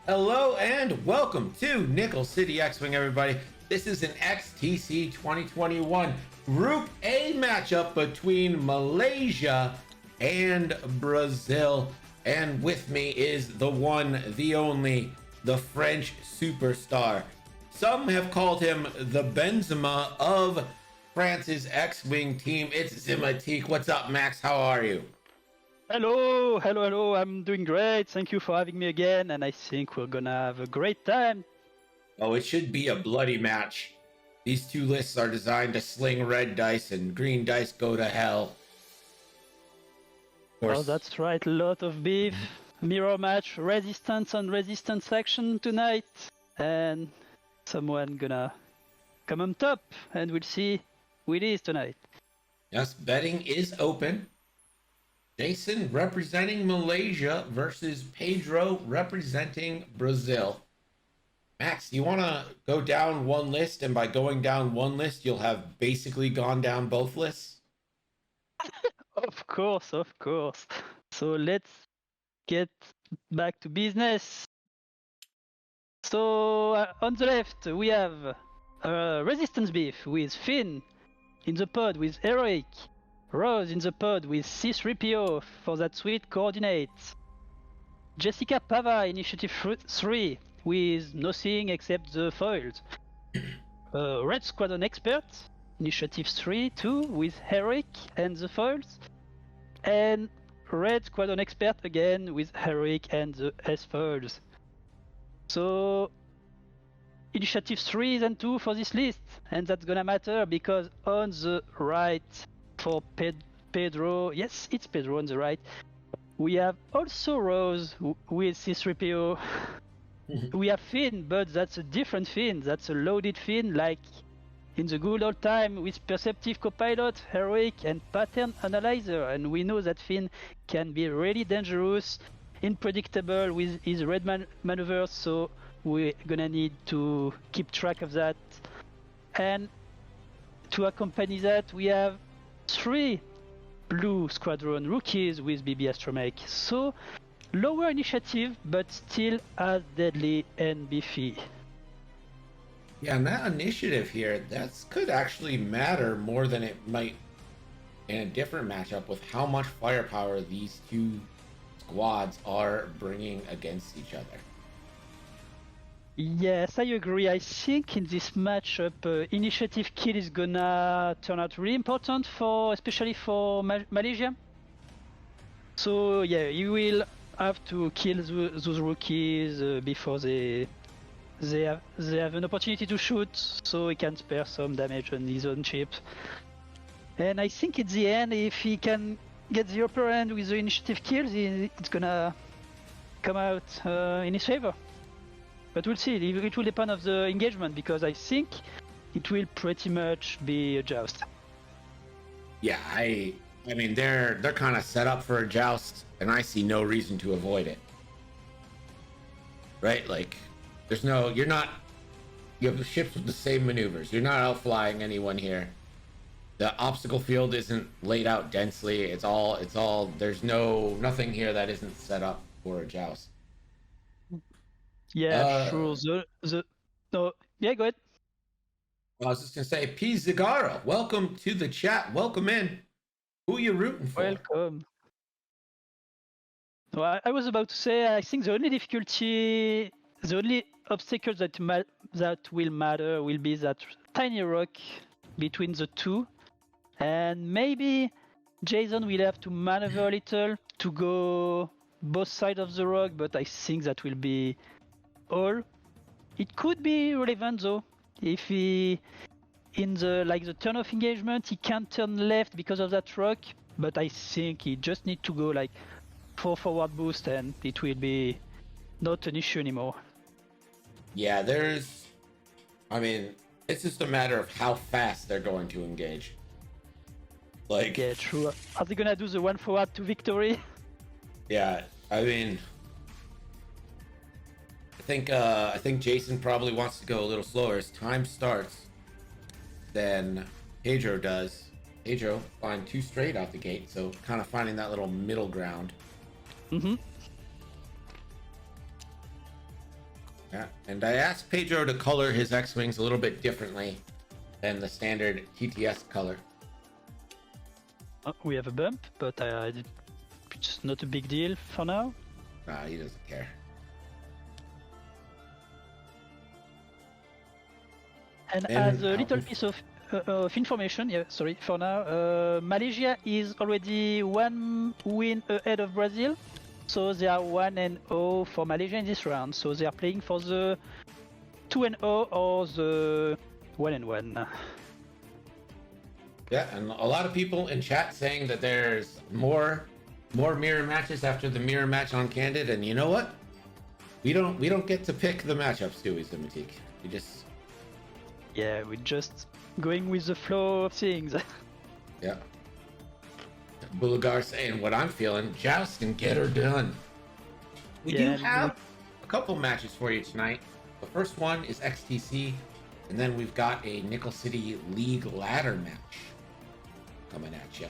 Hello and welcome to Nickel City X-Wing, everybody. This is an XTC 2021 Group A matchup between Malaysia and Brazil. And with me is the one, the only, the French superstar. Some have called him the Benzema of France's X-Wing team. It's Zimatique. What's up, Max? How are you? Hello. I'm doing great. Thank you for having me again, and I think we're gonna have a great time. Oh, it should be a bloody match. These two lists are designed to sling red dice and green dice go to hell. Of Oh, course. that's right. Lot of beef. Mirror match, resistance on resistance action tonight, and someone gonna come on top, and we'll see who it is tonight. Yes, betting is open. Jason representing Malaysia versus Pedro representing Brazil. Max, do you want to go down one list? And by going down one list, you'll have basically gone down both lists? Of course. So let's get back to business. So on the left we have resistance beef with Finn in the pod with Eric, Rose in the pod with C3PO for that sweet coordinates, Jessica Pava Initiative 3 with nothing except the foils, Red Squadron Expert Initiative 3 too with Eric and the foils, and Red Squadron Expert again with Eric and the S foils. So Initiative 3 and 2 for this list, and that's gonna matter because on the right for Pedro, yes, it's Pedro on the right, we have also Rose with C3PO. We have Finn, but that's a different Finn, that's a loaded Finn like in the good old time with Perceptive Copilot, Heroic, and Pattern Analyzer, and we know that Finn can be really dangerous, unpredictable with his red maneuvers, so we're gonna need to keep track of that. And to accompany that, we have 3 Blue Squadron rookies with BB Astromech. So lower initiative, but still as deadly and beefy. Yeah, and that initiative here, that could actually matter more than it might in a different matchup with how much firepower these two squads are bringing against each other. Yes, I agree. I think in this matchup, initiative kill is gonna turn out really important for, especially for Malaysia. So yeah, you will have to kill those rookies before they have an opportunity to shoot, so he can spare some damage on his own chip. And I think at the end, if he can get the upper hand with the initiative kills, it's gonna come out in his favor. But we'll see. It will depend on the engagement because I think it will pretty much be a joust. Yeah, I mean they're kind of set up for a joust, and I see no reason to avoid it. Right? Like, you have ships with the same maneuvers. You're not outflying anyone here. The obstacle field isn't laid out densely. It's all. There's nothing here that isn't set up for a joust. Yeah, sure. No, yeah, go ahead. I was just gonna say, P Zagara, welcome to the chat. Welcome in. Who are you rooting for? Welcome. No, I was about to say, I think the only obstacle that will matter will be that tiny rock between the two, and maybe Jason will have to maneuver a little to go both sides of the rock, but I think that will be all. It could be relevant though if he in the turn of engagement he can't turn left because of that rock, but I think he just need to go like 4 forward boost and it will be not an issue anymore. Yeah, it's just a matter of how fast they're going to engage. Like, yeah, true. Are they gonna do the 1 forward to victory? Yeah, I mean, I think Jason probably wants to go a little slower as time starts than Pedro does. Pedro flying 2 straight out the gate, so kind of finding that little middle ground. Mm-hmm. Yeah, and I asked Pedro to color his X-Wings a little bit differently than the standard TTS color. We have a bump, but it's not a big deal for now. Nah, he doesn't care. And as a little piece of information, yeah, sorry, for now, Malaysia is already 1 win ahead of Brazil. So they are 1-0 for Malaysia in this round. So they are playing for the 2-0 or the 1-1. Yeah, and a lot of people in chat saying that there's more mirror matches after the mirror match on Candid, and you know what? We don't get to pick the matchups, do we, Zimitik? We just we're just going with the flow of things. Yeah. Bulagar saying what I'm feeling, joust and get her done. We do have a couple matches for you tonight. The first one is XTC, and then we've got a Nickel City League ladder match coming at you.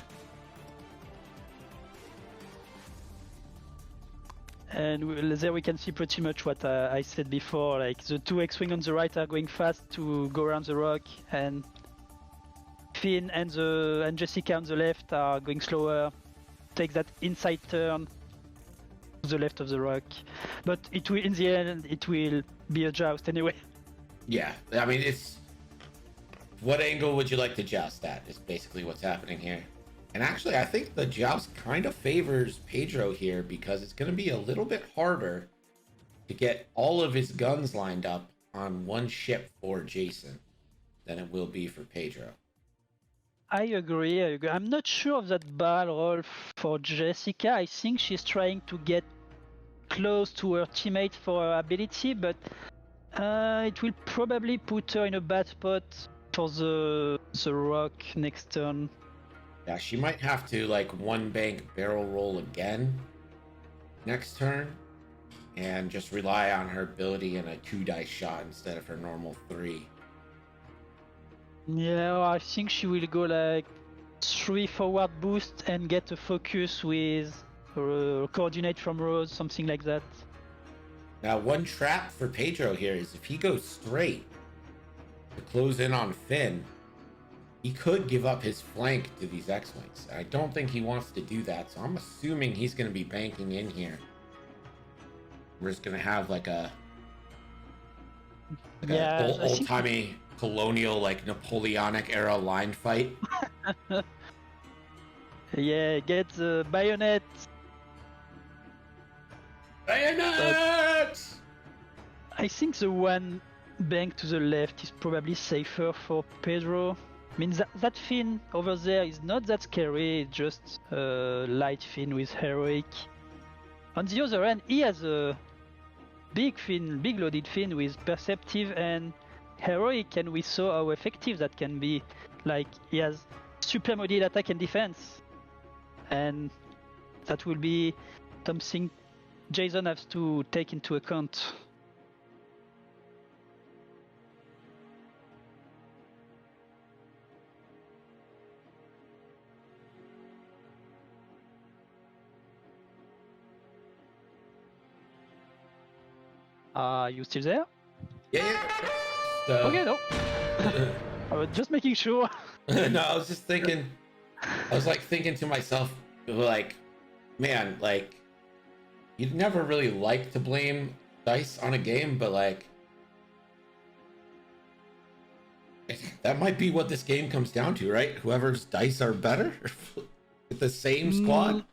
And there we can see pretty much what I said before, like the two X-Wing on the right are going fast to go around the rock, and Finn and Jessica on the left are going slower, take that inside turn to the left of the rock. But it will, in the end, it will be a joust anyway. Yeah, I mean, it's... What angle would you like to joust at is basically what's happening here. And actually, I think the joust kind of favors Pedro here because it's going to be a little bit harder to get all of his guns lined up on one ship for Jason than it will be for Pedro. I agree. I'm not sure of that barrel roll for Jessica. I think she's trying to get close to her teammate for her ability, but it will probably put her in a bad spot for the rock next turn. Yeah, she might have to like one bank barrel roll again next turn and just rely on her ability and a 2 dice shot instead of her normal 3. Yeah, I think she will go like 3 forward boost and get a focus with coordinate from Rose, something like that. Now, one trap for Pedro here is if he goes straight to close in on Finn, he could give up his flank to these X-Wings. I don't think he wants to do that, so I'm assuming he's going to be banking in here. We're just going to have like a old-timey colonial, like Napoleonic era line fight. Yeah, get the bayonet. Bayonet! I think the one bank to the left is probably safer for Pedro. I mean, that Finn over there is not that scary, it's just a light Finn with heroic. On the other hand, he has a big Finn, big loaded Finn with perceptive and heroic, and we saw how effective that can be. Like, he has super modded attack and defense, and that will be something Jason has to take into account. Are you still there? Yeah. Okay, no. I was just making sure. No, I was just thinking. I was like thinking to myself, like, man, like, you'd never really like to blame dice on a game, but like, that might be what this game comes down to, right? Whoever's dice are better with the same squad.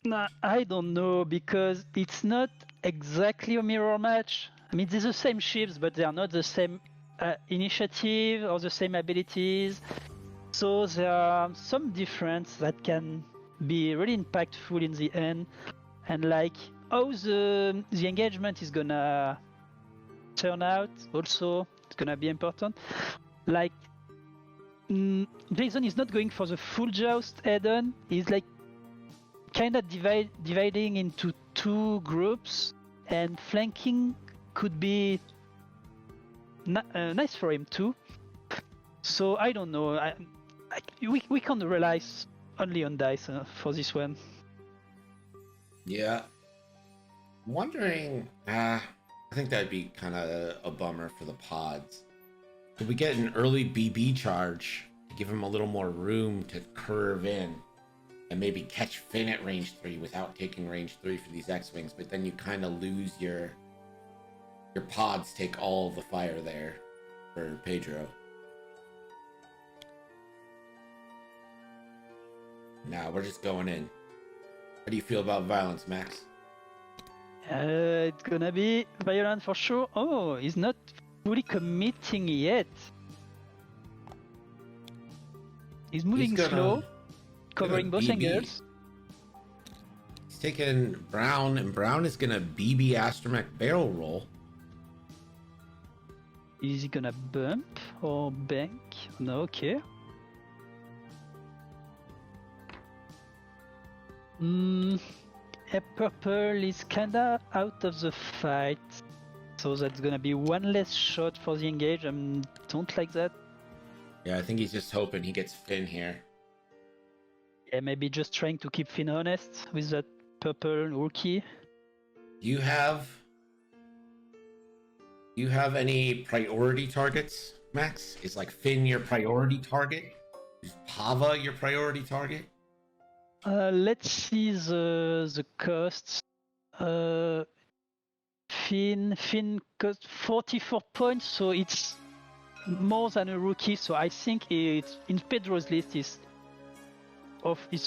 Nah, I don't know, because it's not exactly a mirror match. I mean, they're the same ships, but they are not the same initiative or the same abilities. So there are some difference that can be really impactful in the end. And like how the engagement is gonna turn out also, it's gonna be important. Like, Jason is not going for the full joust head-on. He's like kind of dividing into 2 groups, and flanking could be nice for him too. So I don't know. We can't rely only on dice for this one. Yeah. I'm wondering, I think that'd be kind of a bummer for the pods. Could we get an early BB charge to give him a little more room to curve in and maybe catch Finn at range 3 without taking range 3 for these X-Wings, but then you kind of lose your pods take all the fire there for Pedro. Nah, we're just going in. How do you feel about violence, Max? It's gonna be violent for sure. Oh, he's not fully committing yet. He's moving slow, covering both angles. He's taking Brown, and Brown is gonna BB Astromech barrel roll. Is he gonna bump or bank? No, okay. Purple is kinda out of the fight, so that's gonna be one less shot for the engage. I don't like that. Yeah, I think he's just hoping he gets Finn here. Yeah, maybe just trying to keep Finn honest with that purple rookie. Do you have any priority targets, Max? Is like Finn your priority target? Is Pava your priority target? Let's see the costs. Finn cost 44 points, so it's more than a rookie. So I think it's in Pedro's list it's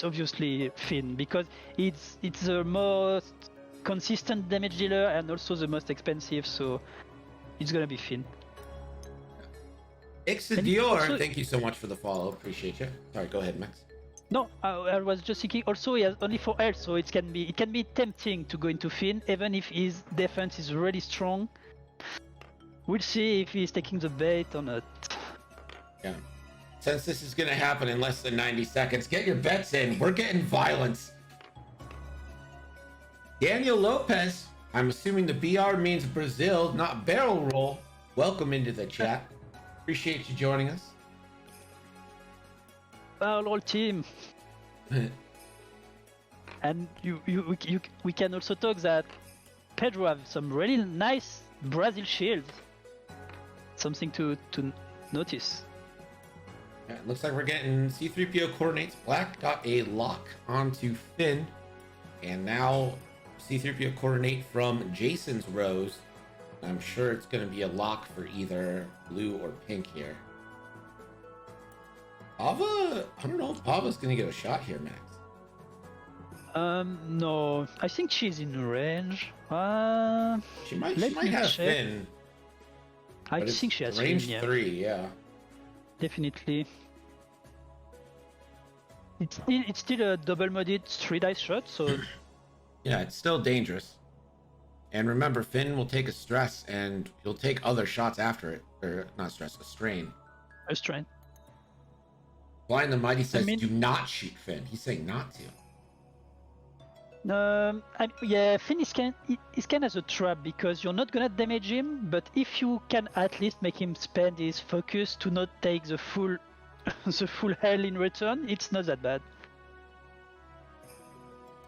obviously Finn because it's the most consistent damage dealer and also the most expensive. So it's gonna be Finn. Ixadior, thank you so much for the follow. Appreciate you. Sorry, go ahead, Max. No, I was just thinking. Also, he has only 4 health, so it can be tempting to go into Finn, even if his defense is really strong. We'll see if he's taking the bait or not. Yeah. Since this is gonna happen in less than 90 seconds, get your bets in. We're getting violence. Daniel Lopez, I'm assuming the BR means Brazil, not barrel roll. Welcome into the chat. Appreciate you joining us. Barrel roll team. And we can also talk that Pedro have some really nice Brazil shields. Something to notice. Yeah, it looks like we're getting C-3PO coordinates. Black got a lock onto Finn. And now C-3PO coordinate from Jason's rows. I'm sure it's going to be a lock for either blue or pink here. Pava, I don't know if Pava's going to get a shot here, Max. No, I think she's in range. She might have Finn. I think she has range Finn, yeah. 3, yeah. Definitely. It's still a double-modded 3-dice shot, so... Yeah, it's still dangerous. And remember, Finn will take a stress, and he'll take other shots after it. Or, not stress, a strain. A strain. Blind the Mighty says, do not shoot Finn. He's saying not to. Yeah, Finn is kind of a trap because you're not gonna damage him, but if you can at least make him spend his focus to not take the full hell in return, it's not that bad.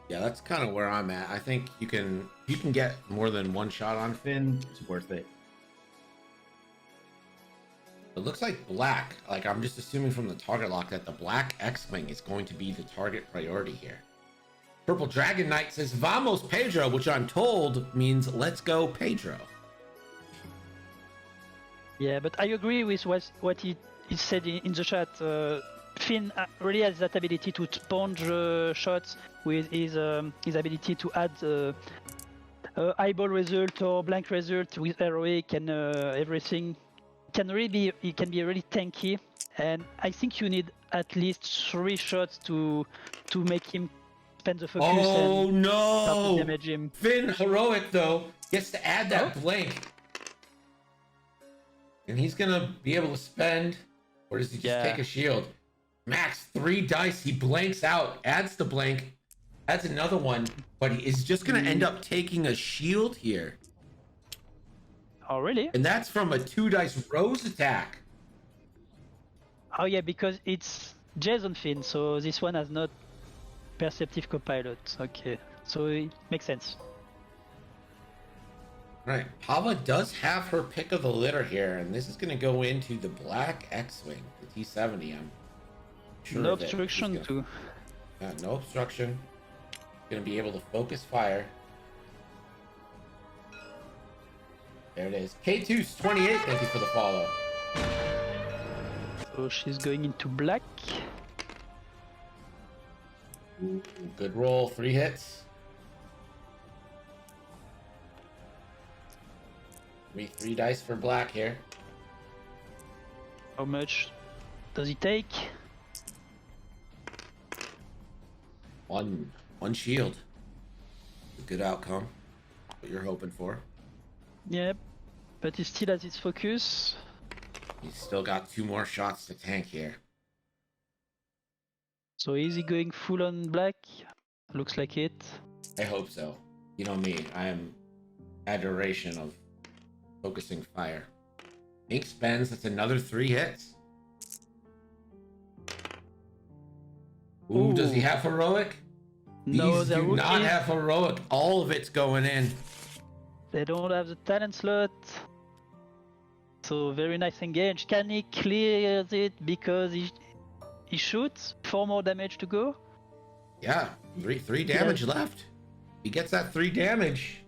Yeah, that's kind of where I'm at. I think you can get more than one shot on Finn, it's worth it. It looks like black, like I'm just assuming from the target lock that the black X-Wing is going to be the target priority here. Purple Dragon Knight says, Vamos Pedro, which I'm told means let's go Pedro. Yeah, but I agree with what he said in the chat. Finn really has that ability to sponge shots with his ability to add eyeball result or blank result with heroic and everything. He can be really tanky, and I think you need at least 3 shots to make him spend the focus. Oh and no! Start to damage him. Finn heroic though gets to add that blank, and he's gonna be able to spend. Or does he just take a shield? Max 3 dice. He blanks out, adds the blank, adds another one, but he is just gonna end up taking a shield here. Oh really? And that's from a 2 dice rose attack. Oh yeah, because it's Jason Finn, so this one has not perceptive copilot. Okay, so it makes sense. Right. Pava does have her pick of the litter here, and this is going to go into the black X-Wing, the T-70. I'm sure No of it. obstruction too. Yeah, no obstruction. Going to be able to focus fire. There it is. K2's 28, thank you for the follow. So she's going into black. Ooh, good roll, 3 hits. Me 3 dice for black here. How much does he take? One shield. A good outcome. What you're hoping for. Yep, but he still has his focus. He's still got 2 more shots to tank here. So is he going full on black? Looks like it. I hope so. You know me, I am adoration of focusing fire. Ink spends, that's another 3 hits. Ooh, does he have heroic? No, These do not have heroic. All of it's going in. They don't have the talent slot. So very nice engage. Can he clear it because he shoots? 4 more damage to go? Yeah, three damage left. He gets that 3 damage.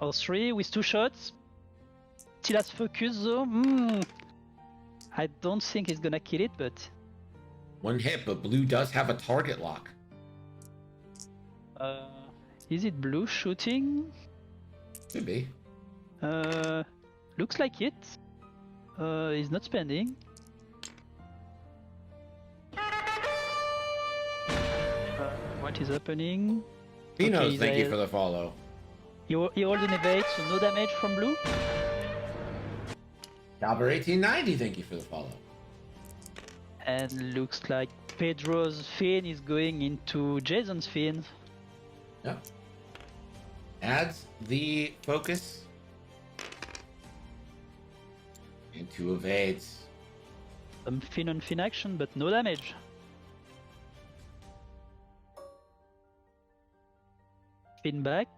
Or 3 with 2 shots. Still has focus though. I don't think he's gonna kill it, but 1 hit, but blue does have a target lock. is it blue shooting? Could be. Looks like it. He's not spending. What is happening? Pinos, Okay, thank you for the follow. He rolled an evade, so no damage from blue. Caliber 1890, thank you for the follow. And looks like Pedro's fin is going into Jason's fin. Yep. Adds the focus. And 2 evades. Some fin on fin action, but no damage. Fin back.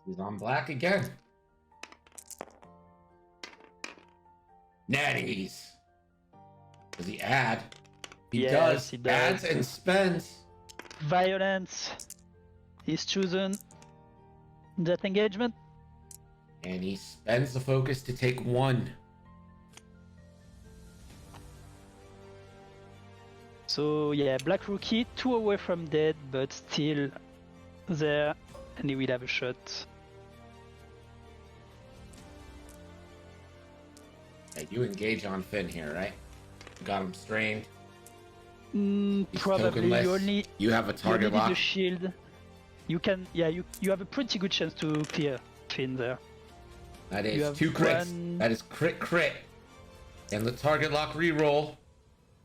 He's on black again. Natties. Does he add? He Yes, does. he does. Adds and spends. Violence is chosen in that engagement. And he spends the focus to take 1. So yeah, Black Rookie 2 away from dead, but still there, and he will have a shot. Hey, you engage on Finn here, right? Got him strained. He's Probably tokenless. You have a target need lock. the shield. You can, yeah, you have a pretty good chance to clear Finn there. That You is have 2 crits. one- That is crit. And the target lock reroll.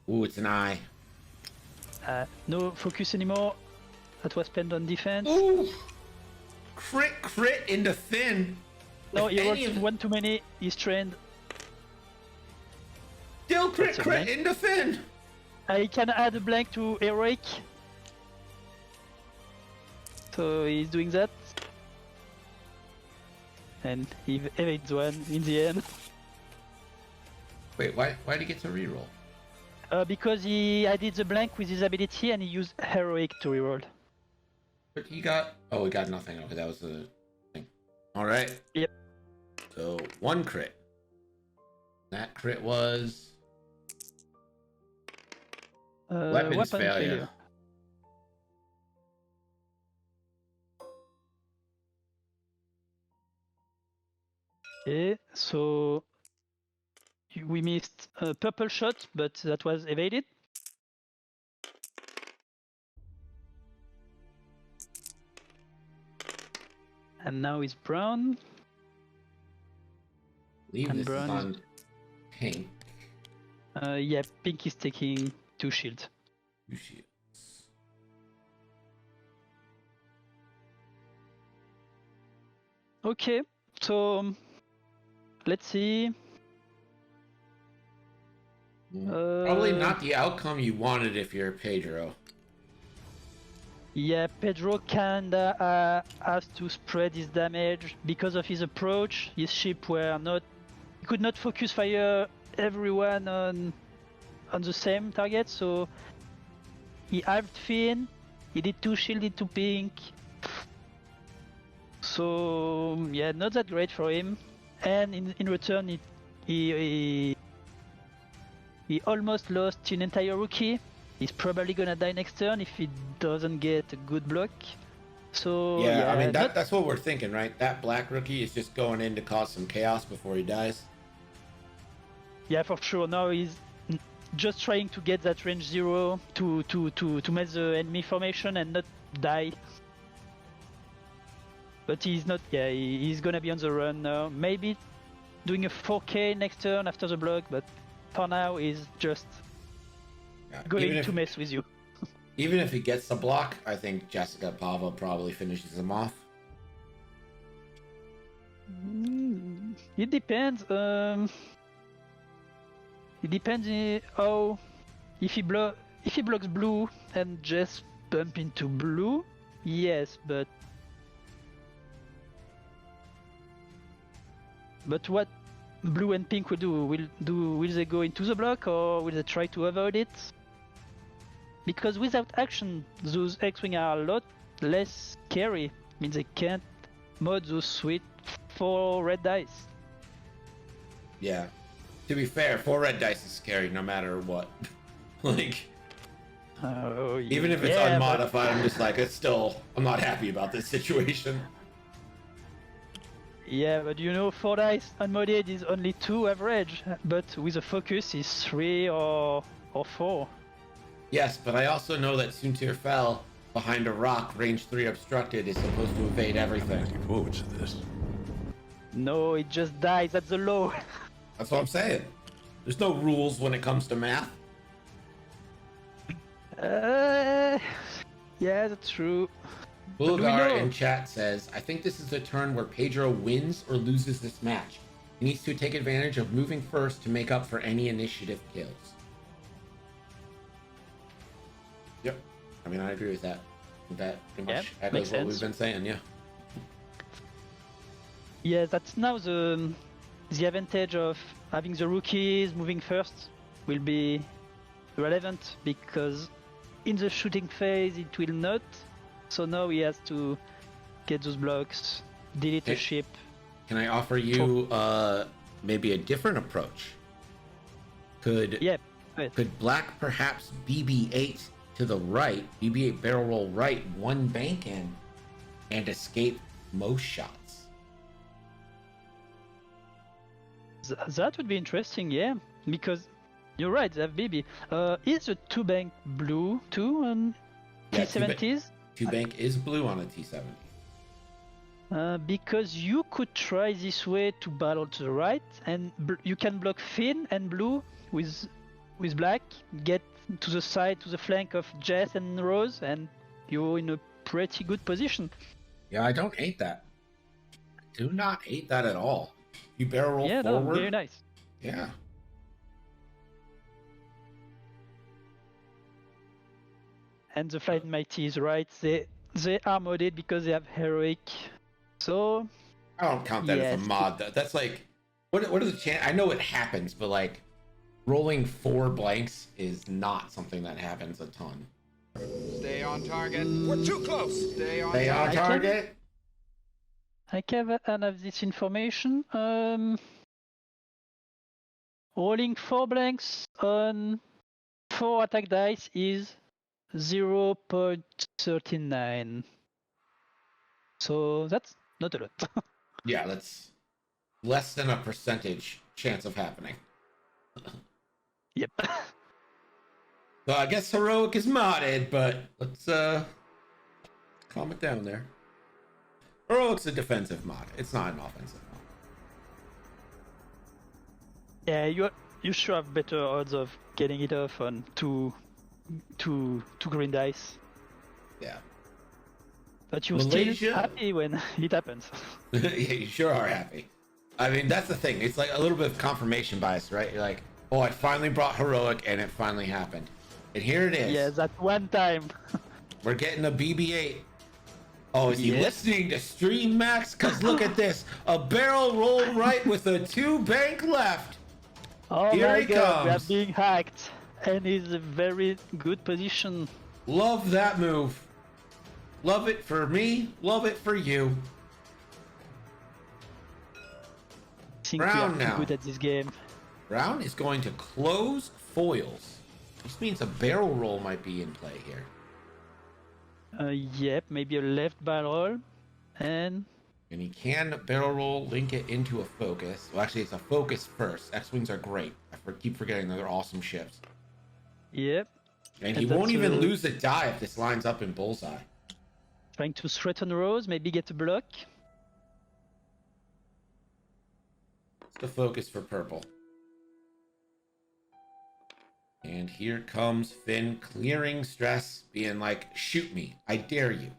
Ooh, it's an eye. No focus anymore. That was spent on defense. Ooh! Crit into Finn. No, If he any rolled of- 1 too many. He's trained. Still That's a crit blank. into Finn. He can add a blank to heroic. So he's doing that. And he evades 1 in the end. Wait, why did he get to reroll? Because he added the blank with his ability and he used heroic to reroll. But he got... Oh, he got nothing. Okay, that was the thing. Alright. Yep. So, 1 crit. That crit was... Weapons weapon failure. Okay, so we missed a purple shot, but that was evaded. And now it's brown. I believe And this is Brown on pink. Yeah, pink is taking 2 shields. 2 shields. Okay, so let's see. Probably not the outcome you wanted if you're Pedro. Yeah, Pedro kinda has to spread his damage because of his approach. His ship were not, he could not focus fire everyone on the same target, so he halved Finn. He did 2 shielded to pink. So yeah, not that great for him. And in return, he almost lost an entire rookie. He's probably gonna die next turn if he doesn't get a good block. So Yeah, I mean that's what we're thinking, right? That black rookie is just going in to cause some chaos before he dies. Yeah, for sure. Now he's just trying to get that range 0 to make the enemy formation and not die. But he's not. Yeah, he's gonna be on the run now. Maybe doing a 4K next turn after the block, but for now he's just going to mess with you. Even if he gets the block, I think Jessica Pava probably finishes him off. It depends. It depends how if he blocks blue and just bump into blue. Yes, but what blue and pink will do? Will they go into the block or will they try to avoid it? Because without action, those X-Wing are a lot less scary. I mean, they can't mod those sweet 4 red dice. Yeah. To be fair, 4 red dice is scary no matter what. Like, even if it's unmodified, I'm just like, I'm not happy about this situation. Yeah, but 4 dice unmodded is only 2 average, but with a focus is 3 or 4. Yes, but I also know that Suntir Fell behind a rock, range 3 obstructed, is supposed to evade everything. Looking forward to this. No, it just dies at the low. That's what I'm saying. There's no rules when it comes to math. Yeah, that's true. Bulgar in chat says, I think this is the turn where Pedro wins or loses this match. He needs to take advantage of moving first to make up for any initiative kills. Yep. I mean, I agree with that. That pretty much echoes what we've been saying, yeah. Yeah, that's now the advantage of having the rookies moving first will be relevant, because in the shooting phase it will not. So now he has to get those blocks, delete a ship. Can I offer you maybe a different approach? Could black perhaps BB-8 to the right, BB-8 barrel roll right, 1 bank in, and escape most shots? That would be interesting, yeah, because you're right, they have BB. Is the 2 bank blue too on T70s? 2 bank is blue on a T70. Because you could try this way to battle to the right, and you can block Finn and blue with black, get to the side, to the flank of Jess and Rose, and you're in a pretty good position. Yeah, I don't hate that. I do not hate that at all. You barrel roll forward. No, very nice. Yeah. And the Flight Mighty is right. They are modded because they have heroic. So I don't count that as a mod. That's like, what are the chances? I know it happens, but like rolling 4 blanks is not something that happens a ton. Stay on target. We're too close. Stay on target. I can have this information. Rolling 4 blanks on 4 attack dice is 0.39. So that's not a lot. Yeah, that's less than a percentage chance of happening. Yep. So I guess heroic is modded, but let's calm it down there. Heroic's a defensive mod. It's not an offensive mod. Yeah, you sure have better odds of getting it off on two green dice. Yeah. But you're still happy when it happens. Yeah, you sure are happy. I mean, that's the thing. It's like a little bit of confirmation bias, right? You're like, oh, I finally brought heroic and it finally happened. And here it is. Yeah, that one time. We're getting a BB-8. Oh, is he Yes. listening to Stream Max? Because look at this. A barrel roll right with a 2 bank left. Oh Here my he god, we are comes. being hacked. And he's a very good position. Love that move. Love it for me. Love it for you. I think Brown we are now. good at this game. Brown is going to close foils. This means a barrel roll might be in play here. Yep, maybe a left barrel. And And he can barrel roll, link it into a focus. Well, actually, it's a focus first. X-Wings are great. Keep forgetting that they're awesome ships. yep, And he And won't that's, even lose a die if this lines up in bullseye. trying to threaten Rose, maybe get a block. It's the focus for purple. And here comes Finn clearing stress, being like, shoot me. I dare you.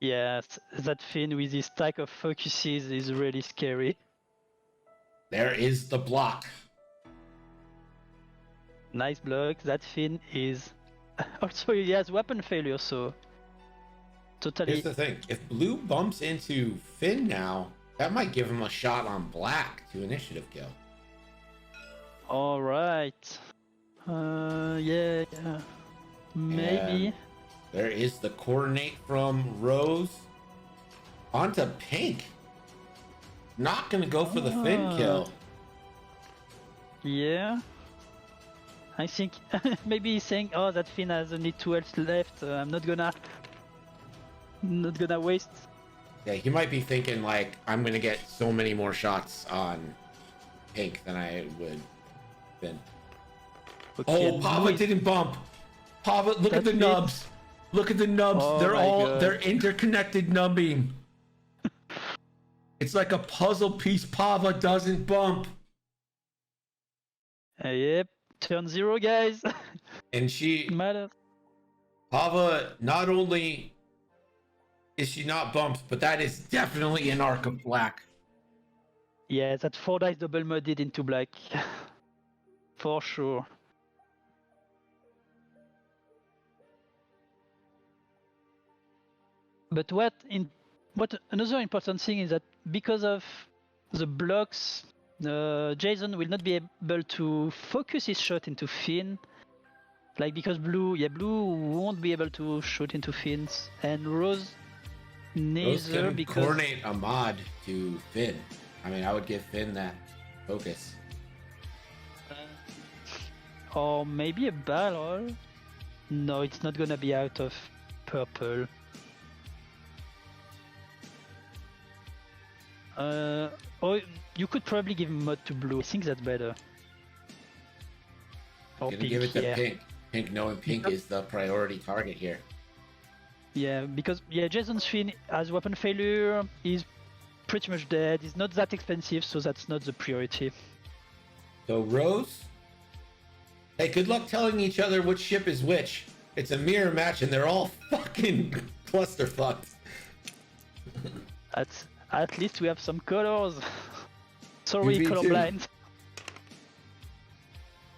Yes, that Finn with his stack of focuses is really scary. There is the block. Nice block. That Finn is also he has weapon failure, so totally. Here's the thing. If blue bumps into Finn now, that might give him a shot on black to initiative kill. All right. Yeah. Maybe. And there is the coordinate from Rose onto pink. Not gonna go for the Finn kill. Yeah. I think maybe he's saying, "Oh, that Finn has only 2 health left. I'm not gonna waste." Yeah, he might be thinking like, I'm gonna get so many more shots on pink than I would Finn. Okay, Oh, Pava Louis- didn't bump. Pava, look at the That's it. nubs. Look at the nubs. Oh they're my all God. they're interconnected numbing. It's like a puzzle piece. Pava doesn't bump. Yep. Turn 0, guys. And she Matter. Pava, not only is she not bumped, but that is definitely an arc of black. Yeah, that 4 dice double modded into black. For sure. But what another important thing is that because of the blocks, Jason will not be able to focus his shot into Finn. Like because blue won't be able to shoot into Finns, and Rose Those neither can because coordinate a mod to Finn. I mean, I would give Finn that focus. or maybe a barrel. No, it's not gonna be out of purple. Or you could probably give mod to blue. I think that's better. Or Gonna pink, give it to yeah. pink. Pink, knowing pink Yep. is the priority target here. Yeah, because Jason's Finn has weapon failure. He's pretty much dead. He's not that expensive, so that's not the priority. So Rose, hey, good luck telling each other which ship is which. It's a mirror match, and they're all fucking clusterfucked. At least we have some colors. Sorry, Me too. colorblind.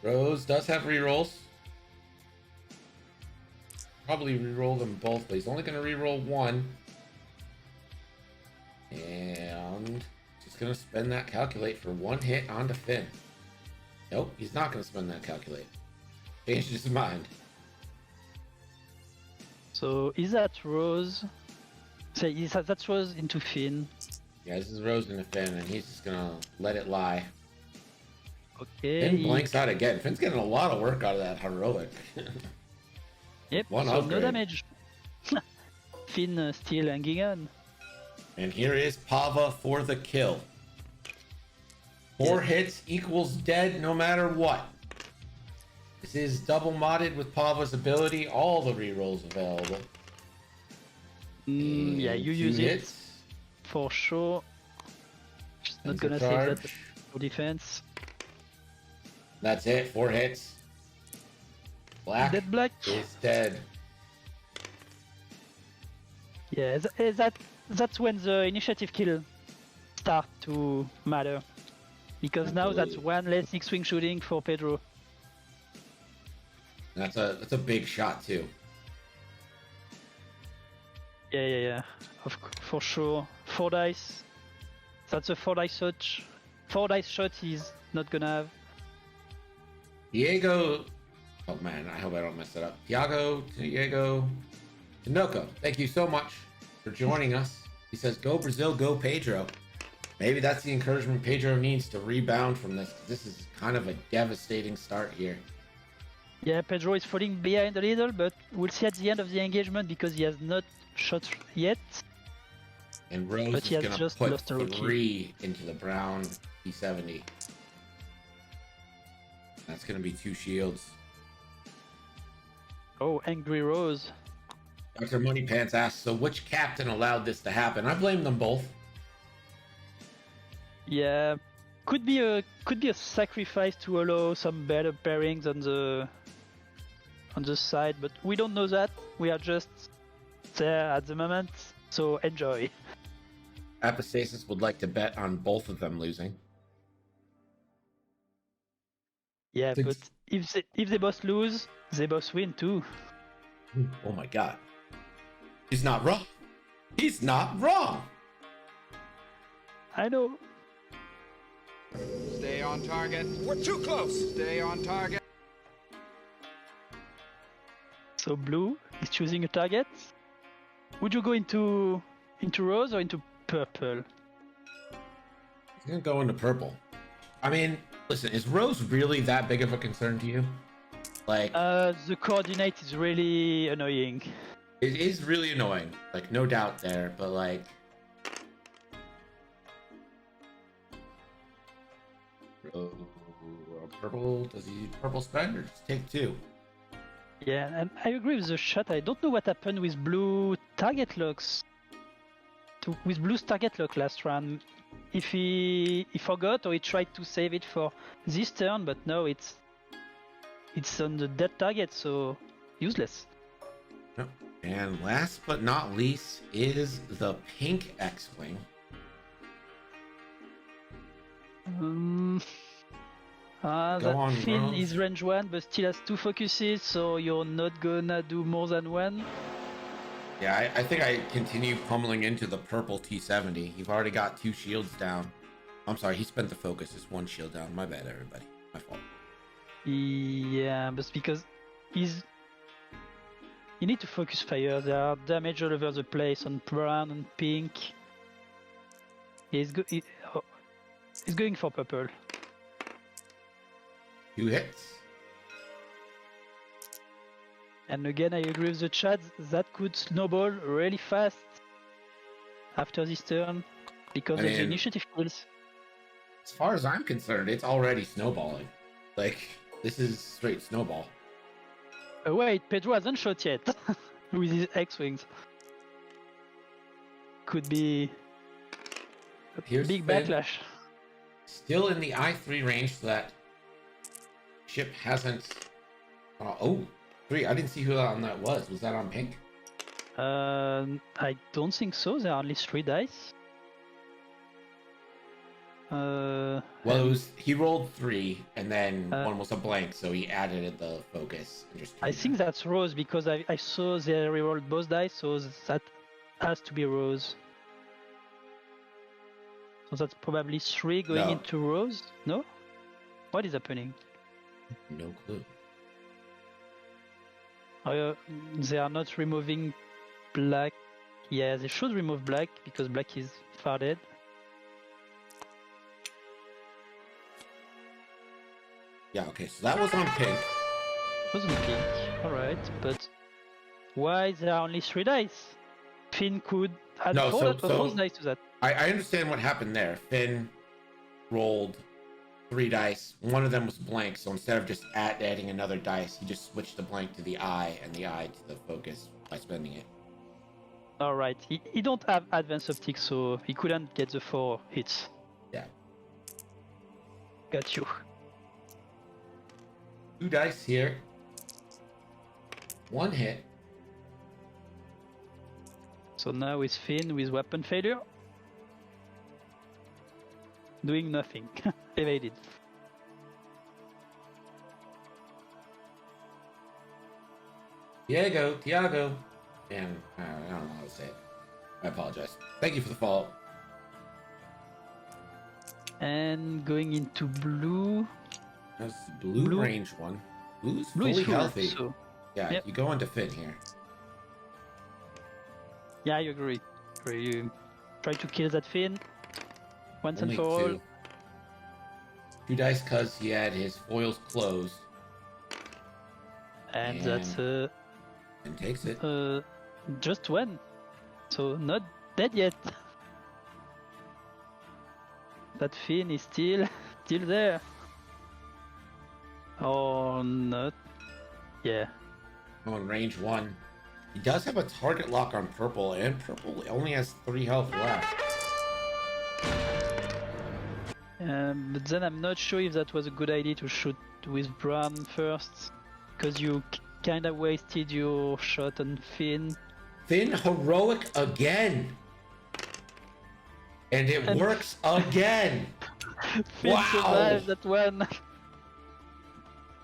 Rose does have rerolls. Probably reroll them both, but he's only going to reroll one. And just going to spend that calculate for one hit onto Finn. Nope, he's not going to spend that calculate. Changed his mind. So is that Rose? Say that's Rose into Finn. Yeah, this is Rose into Finn, and he's just going to let it lie. Okay. Finn blanks out again. Finn's getting a lot of work out of that heroic. Yep. One so upgrade. no damage. Finn still hanging on. And here is Pava for the kill. 4 hits equals dead no matter what. This is double modded with Pava's ability. All the rerolls available. Yeah, And you 2 use hits. it for sure. Just not Ends a gonna save that charge. for defense. That's it. 4 hits. Black Dead black. is dead. Yeah, that's when the initiative kill start to matter. Because now that's Absolutely. one less X-wing shooting for Pedro. That's a big shot too. Yeah. For sure. 4 dice. That's a 4 dice shot. 4 dice shot he's not gonna have. Diego. Oh man, I hope I don't mess it up. Diego, Tinoco, thank you so much for joining us. He says, "Go Brazil, go Pedro." Maybe that's the encouragement Pedro needs to rebound from this. This is kind of a devastating start here. Yeah, Pedro is falling behind a little, but we'll see at the end of the engagement because he has not shot yet. And Rose But is he has going to just put lost a rookie. 3 into the brown P70. That's going to be 2 shields. Oh, Angry Rose. Dr. Moneypants asks, so which captain allowed this to happen? I blame them both. Yeah, could be a sacrifice to allow some better pairings on the side, but we don't know that. We are just there at the moment, so enjoy. Apostasis would like to bet on both of them losing. Yeah, but if they both lose, they both win too. Oh my god. He's not wrong. He's not wrong. I know. Stay on target. We're too close. Stay on target. So blue is choosing a target. Would you go into rose or into purple? He's gonna go into purple. I mean, listen, is rose really that big of a concern to you? Like, the coordinate is really annoying. it is really annoying. Like, no doubt there, but like, purple. Does he purple spend or just take 2? Yeah, and I agree with the shot. I don't know what happened with blue target locks. With blue's target lock last round. If he forgot or he tried to save it for this turn, but no, it's on the dead target, so useless. Yep. And last but not least is the pink X-Wing. That on, Finn Rose. is range 1 but still has 2 focuses, so you're not gonna do more than 1. Yeah, I think I continue pummeling into the purple T70. You've already got 2 shields down. I'm sorry, he spent the focus. It's 1 shield down. My bad, everybody. My fault. Yeah, but because you need to focus fire. There are damage all over the place on brown and pink. He's going for purple. 2 hits. And again, I agree with the chat, that could snowball really fast after this turn because of the initiative kills. As far as I'm concerned, it's already snowballing. Like, this is straight snowball. Wait, Pedro hasn't shot yet with his X-Wings. Could be a Here's big Finn. backlash. Still in the I3 range, so that ship hasn't... oh, 3. I didn't see who on that was. Was that on pink? I don't think so. There are only 3 dice. Well, he rolled 3, and then 1 was a blank, so he added the focus. And just I think that's Rose because I saw they rerolled both dice, so that has to be Rose. So that's probably 3 going into Rose. No? What is happening? No clue. They are not removing black. Yeah, they should remove black because black is far dead. Yeah, okay, so that was on pink. Wasn't pink. Alright, but why there are only 3 dice? Finn could add 4 dice to that. I understand what happened there. Finn rolled 3 dice. 1 of them was blank, so instead of just adding another dice, he just switched the blank to the eye and the eye to the focus by spending it. Alright, he don't have advanced optics, so he couldn't get the 4 hits. Yeah. Got you. 2 dice here. 1 hit. So now with Finn with weapon failure. Doing nothing. Evaded. Tiago. And I don't know how to say it. I apologize. Thank you for the follow. And going into blue. That's blue, Blue. range one. Blue's Blue fully is full, healthy. so Yeah, yep. you go into Finn here. yeah, I agree. You try to kill that Finn once Only and for two. all. 2 dice because he had his foils closed. And And- that's And takes it. just one. So not dead yet. That Finn is still there. Or not. Yeah. On range 1. He does have a target lock on purple, and purple only has 3 health left. But then I'm not sure if that was a good idea to shoot with brown first, because you kind of wasted your shot on Finn. Finn heroic again. And it works again. Finn Wow. survived that one.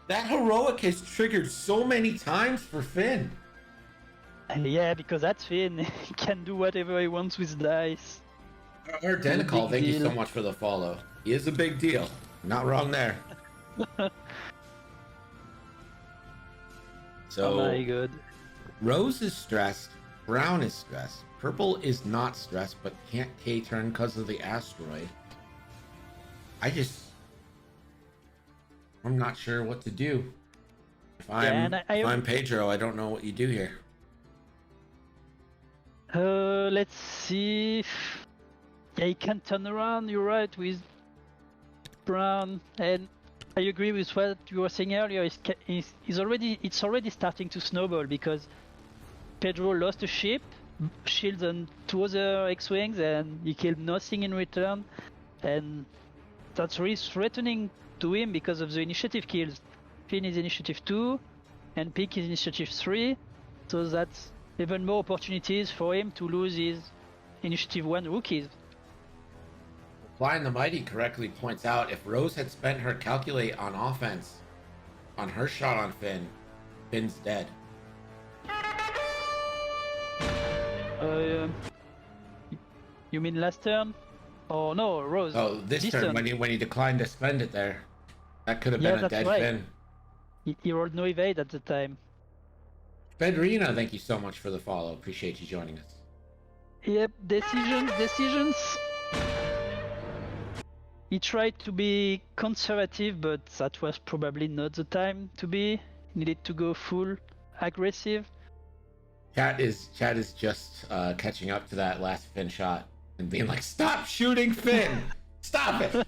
That heroic has triggered so many times for Finn. Yeah, because that's Finn. He can do whatever he wants with dice. Identical, Big thank you so deal. much for the follow. He is a big deal. Not wrong there. So, Oh my god. Rose is stressed. Brown is stressed. Purple is not stressed, but can't K-turn because of the asteroid. I'm not sure what to do. If I'm Pedro, I don't know what you do here. Let's see. Yeah, he can turn around. You're right with Brown, and I agree with what you were saying earlier. It's already starting to snowball because Pedro lost a ship, shields on 2 other X-wings, and he killed nothing in return, and that's really threatening to him because of the initiative kills. Finn is initiative 2, and Pick is initiative 3, so that's even more opportunities for him to lose his initiative 1 rookies. Blind the Mighty correctly points out if Rose had spent her calculate on offense on her shot on Finn, Finn's dead. You mean last turn? Oh no, Rose. Oh, this turn when he declined to spend it there, that could have been a that's dead right. Finn. He rolled no evade at the time. Fedrina, thank you so much for the follow. Appreciate you joining us. Yep, decisions. He tried to be conservative, but that was probably not the time to be. He needed to go full aggressive. Chat is just catching up to that last Finn shot and being like, "Stop shooting Finn! Stop it!"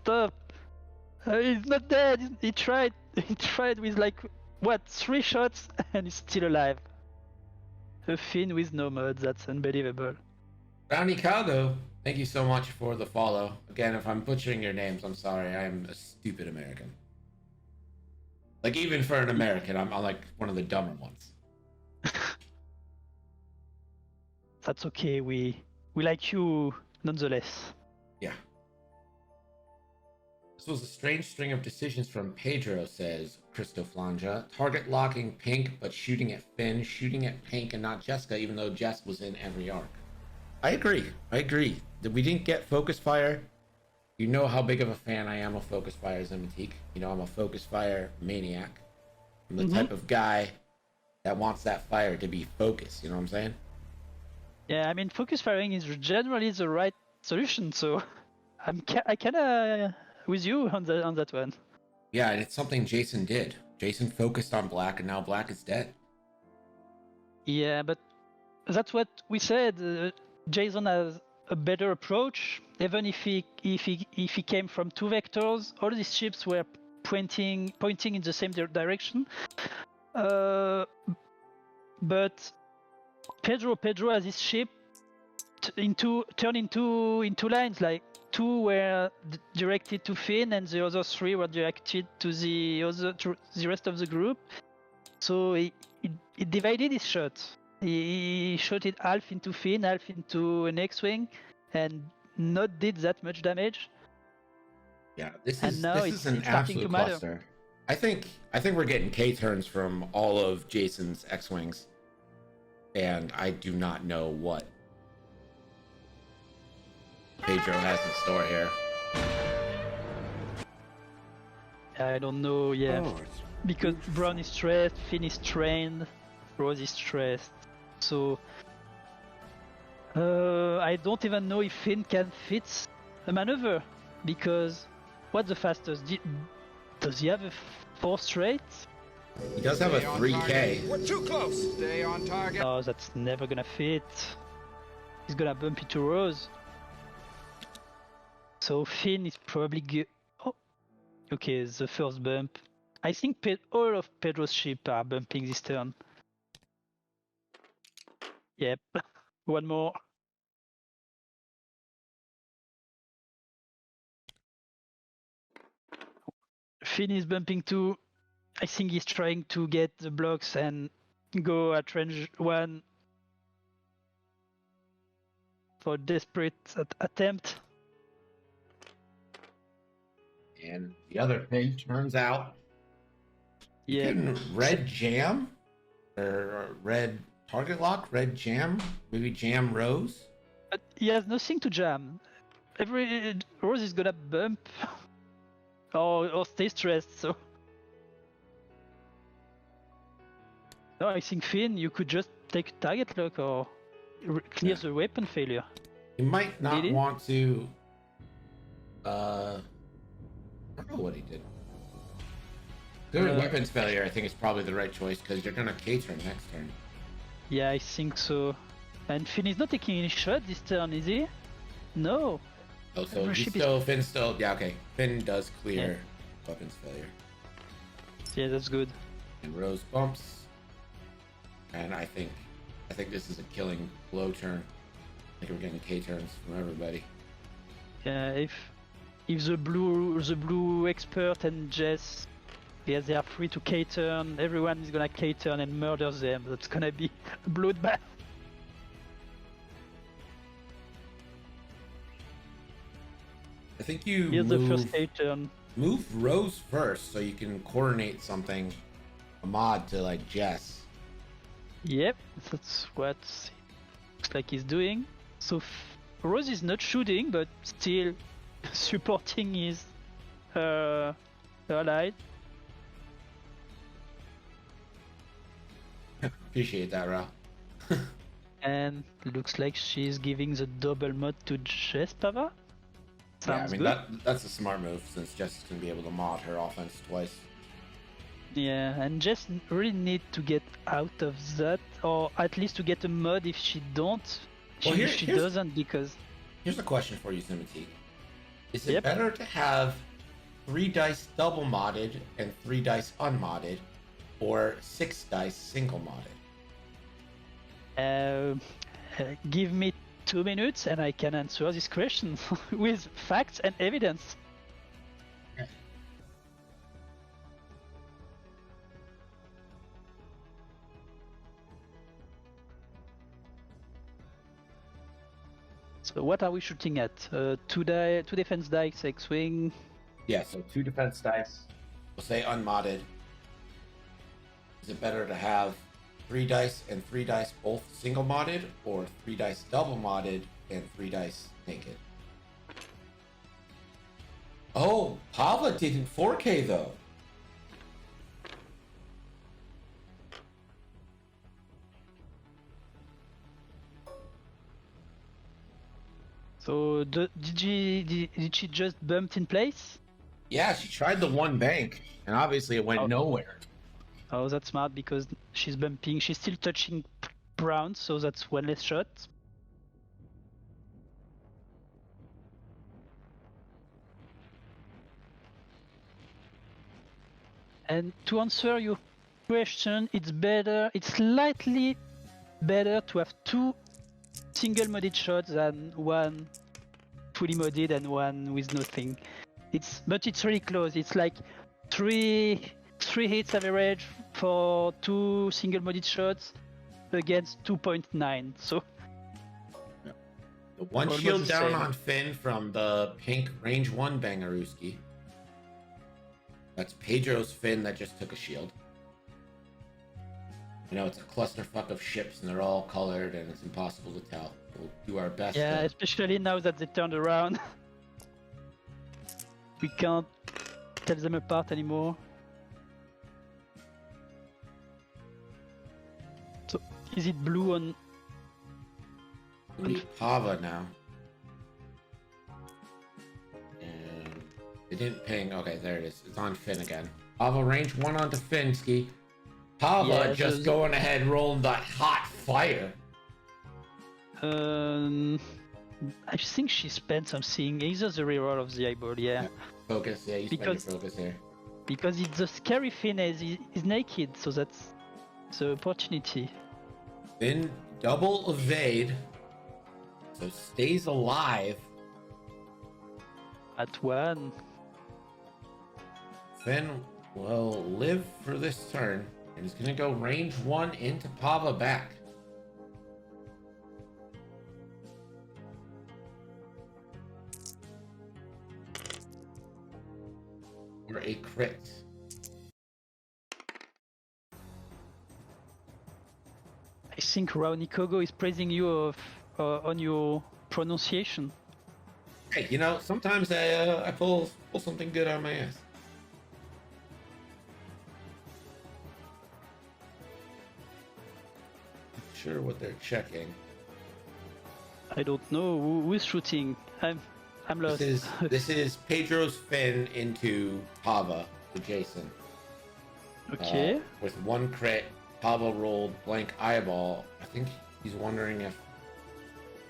Stop! He's not dead. He tried with like what 3 shots and he's still alive. A Finn with no mod. That's unbelievable. Brownie Caldo, thank you so much for the follow. Again, if I'm butchering your names, I'm sorry. I am a stupid American. Like, even for an American, I'm like one of the dumber ones. That's okay. We like you nonetheless. Yeah. This was a strange string of decisions from Pedro, says Christo Flanja. Target locking Pink, but shooting at Finn, shooting at Pink and not Jessica, even though Jess was in every arc. I agree. That we didn't get focus fire. You know how big of a fan I am of focus fire, Zematique. You know I'm a focus fire maniac. I'm the type of guy that wants that fire to be focused. You know what I'm saying? Yeah, I mean, focus firing is generally the right solution. So I kind of with you on that one. Yeah, and it's something Jason did. Jason focused on Black, and now Black is dead. Yeah, but that's what we said. Jason has a better approach. Even if he came from 2 vectors, all these ships were pointing in the same direction. But Pedro has his ship turned into lines. Like 2 were directed to Finn, and the other 3 were directed to the rest of the group. So he divided his shot. He shot it half into Finn, half into an X-wing, and not did that much damage. Yeah, this And is now this is an it's starting absolute to matter. cluster. I think we're getting K turns from all of Jason's X-wings. and I do not know what Pedro has in store here. I don't know, yeah. Oh, it's Because Brown is stressed, Finn is trained, Rose is stressed. So I don't even know if Finn can fit a maneuver. Because what's the fastest? Does he have a 4 straight? He does have a Stay on 3K. target. We're too close. Stay on target. Oh, that's never gonna fit. He's gonna bump into Rose. So Finn is probably good. Oh, okay, the first bump. I think all of Pedro's ship are bumping this turn. Yep, one more. Finn is bumping too. I think he's trying to get the blocks and go at range 1 for desperate attempt. And the other thing turns out, Yeah, can red jam or red target lock, red jam, maybe jam Rose. but he has nothing to jam. Every Rose is gonna bump or stay stressed. So no, I think Finn, you could just take target lock or clear the weapon failure. He might not Did he? want to. I don't know what he did. Doing weapons failure, I think, is probably the right choice because you're gonna K-turn next turn. Yeah, I think so. And Finn is not taking any shot this turn, is he? No. Oh, so Every he's ship is- still Finn still okay. Finn does clear weapons failure, Yeah, that's good. and Rose bumps. And I think this is a killing blow turn. I think we're getting K-turns from everybody. Yeah, if the blue expert and Jess, yeah, they are free to K-turn, everyone is gonna K-turn and murder them. That's gonna be a bloodbath. I think you Here's the first move, K-turn. move Rose first so you can coordinate something, a mod to like Jess. Yep, that's what looks like he's doing. So Rose is not shooting, but still supporting his ally. Appreciate that, Ra. And looks like she's giving the double mod to Jess Pava. Yeah, I Sounds mean good. that's a smart move since Jess is gonna be able to mod her offense twice. Yeah, and Jess really need to get out of that, or at least to get a mod if she don't. Well, She here's- doesn't because Here's a question for you, Simity. Is it Yep. better to have 3 dice double modded and 3 dice unmodded, or 6 dice single modded? give me 2 minutes and I can answer this question with facts and evidence. So what are we shooting at? 2 defense dice, X-wing. Yeah, so 2 defense dice. We'll say unmodded. Is it better to have 3 dice and 3 dice both single modded, or 3 dice double modded and 3 dice naked? Oh, Pavla did in 4K though. So did she just bumped in place? Yeah, she tried the one bank, and obviously it went Oh. nowhere. Oh, that's smart because she's bumping. She's still touching Brown, so that's one less shot. And to answer your question, it's slightly better to have 2 single modded shots than 1 fully modded and 1 with nothing. But it's really close. It's like 3 hits average for 2 single modded shots against 2.9. So The one Almost shield the down same. on Finn from the pink range 1 Bangaruski. That's Pedro's Finn that just took a shield. You know, it's a clusterfuck of ships and they're all colored and it's impossible to tell. We'll do our best. Yeah, to... especially now that they turned around. We can't tell them apart anymore. So, is it blue on... We need Pava now. And it didn't ping. Okay, there it is. It's on Finn again. Pava range 1 onto Finsky. Pava Yeah, just going ahead, rolling that hot fire. I think she spent something. Either the reroll of the eyeball, yeah. Focus, yeah, you spend your focus here. Because it's the scary thing is naked, so that's the opportunity. Finn double evade, so stays alive. At 1. Finn will live for this turn, and he's gonna go range 1 into Pava back. For a crit. I think Raonikogo is praising you on your pronunciation. Hey, you know, sometimes I pull something good out of my ass. Not sure what they're checking. I don't know who is shooting. I'm lost. This is Pedro's Finn into Pava to Jason. Okay. With 1 crit, Pava rolled blank eyeball. I think he's wondering if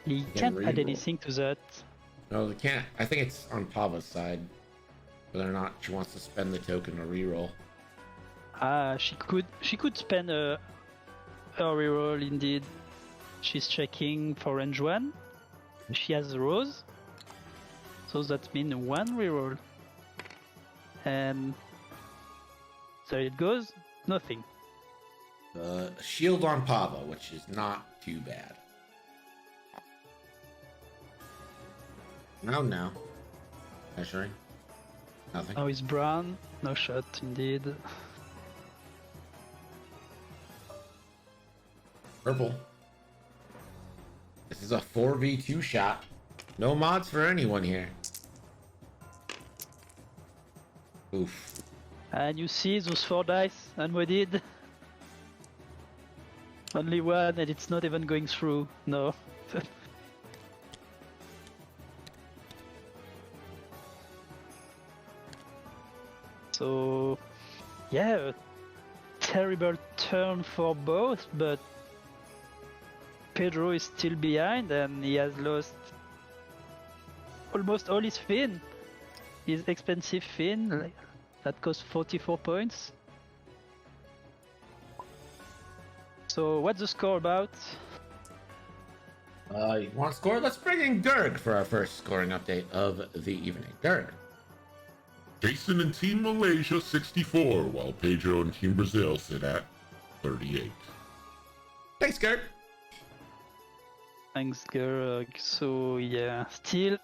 He can't add anything to that. no, they can't. I think it's on Pava's side, whether or not she wants to spend the token to reroll. She could spend a reroll indeed. She's checking for range 1. She has a rose. So that means 1 reroll. And there it goes. Nothing. Shield on Pava, which is not too bad. No. Measuring. Nothing. Now it's brown. No shot indeed. Purple. This is a 4v2 shot. No mods for anyone here. Oof. And you see those 4 dice unmodded. Only 1 and it's not even going through. No. So, yeah, a terrible turn for both, but Pedro is still behind and he has lost almost all his fin. His expensive fin that cost 44 points. So what's the score about? You want to score? Let's bring in Gerg for our first scoring update of the evening. Gerg. Jason and Team Malaysia 64, while Pedro and Team Brazil sit at 38. Thanks, Gerg. Thanks, Gerg. So yeah, still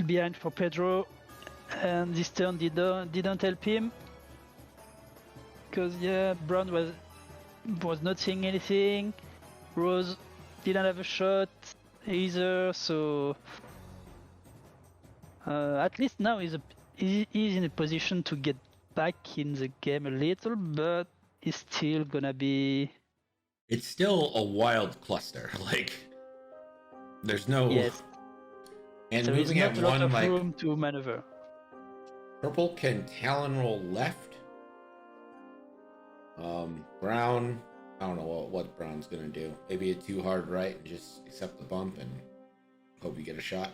behind for Pedro, and this turn didn't help him because yeah, Brown was not seeing anything. Rose didn't have a shot either, so at least now he's in a position to get back in the game a little, but he's still gonna be. It's still a wild cluster. Like, there's no. Yes. And there is moving not at a lot one, of like, room to maneuver. Purple can Talon roll left. Brown, I don't know what Brown's gonna do. Maybe a 2 hard right and just accept the bump and hope you get a shot.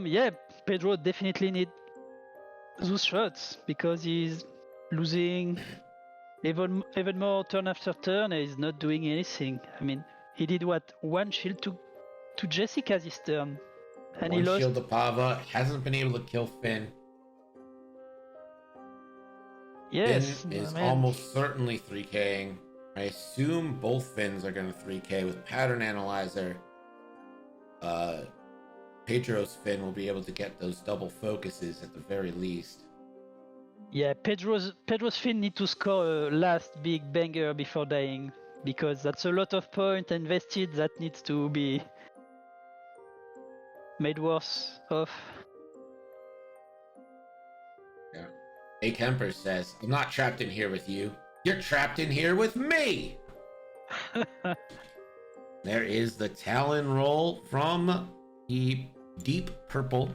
Yeah, Pedro definitely need those shots because he's losing even more turn after turn and he's not doing anything. I mean, he did what? 1 shield to Jessica this turn. And he One lost. shield to Pava, hasn't been able to kill Finn. Yes, Finn is man. almost certainly 3K'ing. I assume both Finns are going to 3K with Pattern Analyzer. Pedro's Finn will be able to get those double focuses at the very least. Yeah, Pedro's Finn need to score a last big banger before dying, because that's a lot of point invested that needs to be made worse off. Yeah. A Kemper says, I'm not trapped in here with you. You're trapped in here with me. There is the Talon roll from the deep purple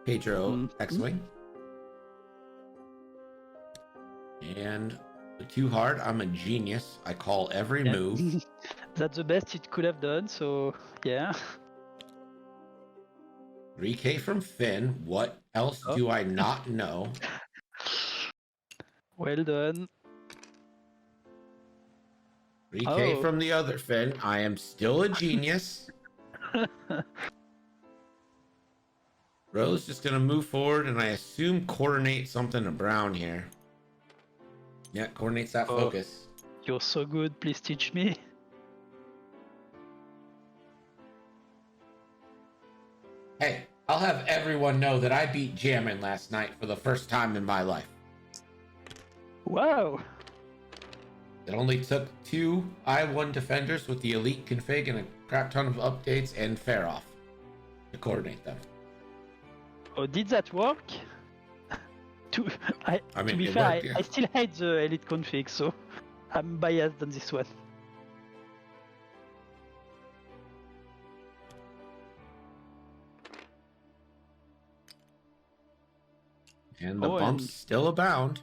Pedro X-Wing. And too hard, I'm a genius. I call every move. That's the best it could have done, so yeah. 3K from Finn. What else do I not know? Well done. 3K from the other Finn. I am still a genius. Rose just gonna move forward and I assume coordinate something to Brown here. Yeah, coordinates that focus. You're so good, please teach me. Hey, I'll have everyone know that I beat Jammin last night for the first time in my life. Wow. It only took 2 I-1 defenders with the elite config and a crap ton of updates and fair off to coordinate them. Oh, did that work? To be fair, worked, yeah. I still hate the elite config, so I'm biased on this one. And the bumps still abound.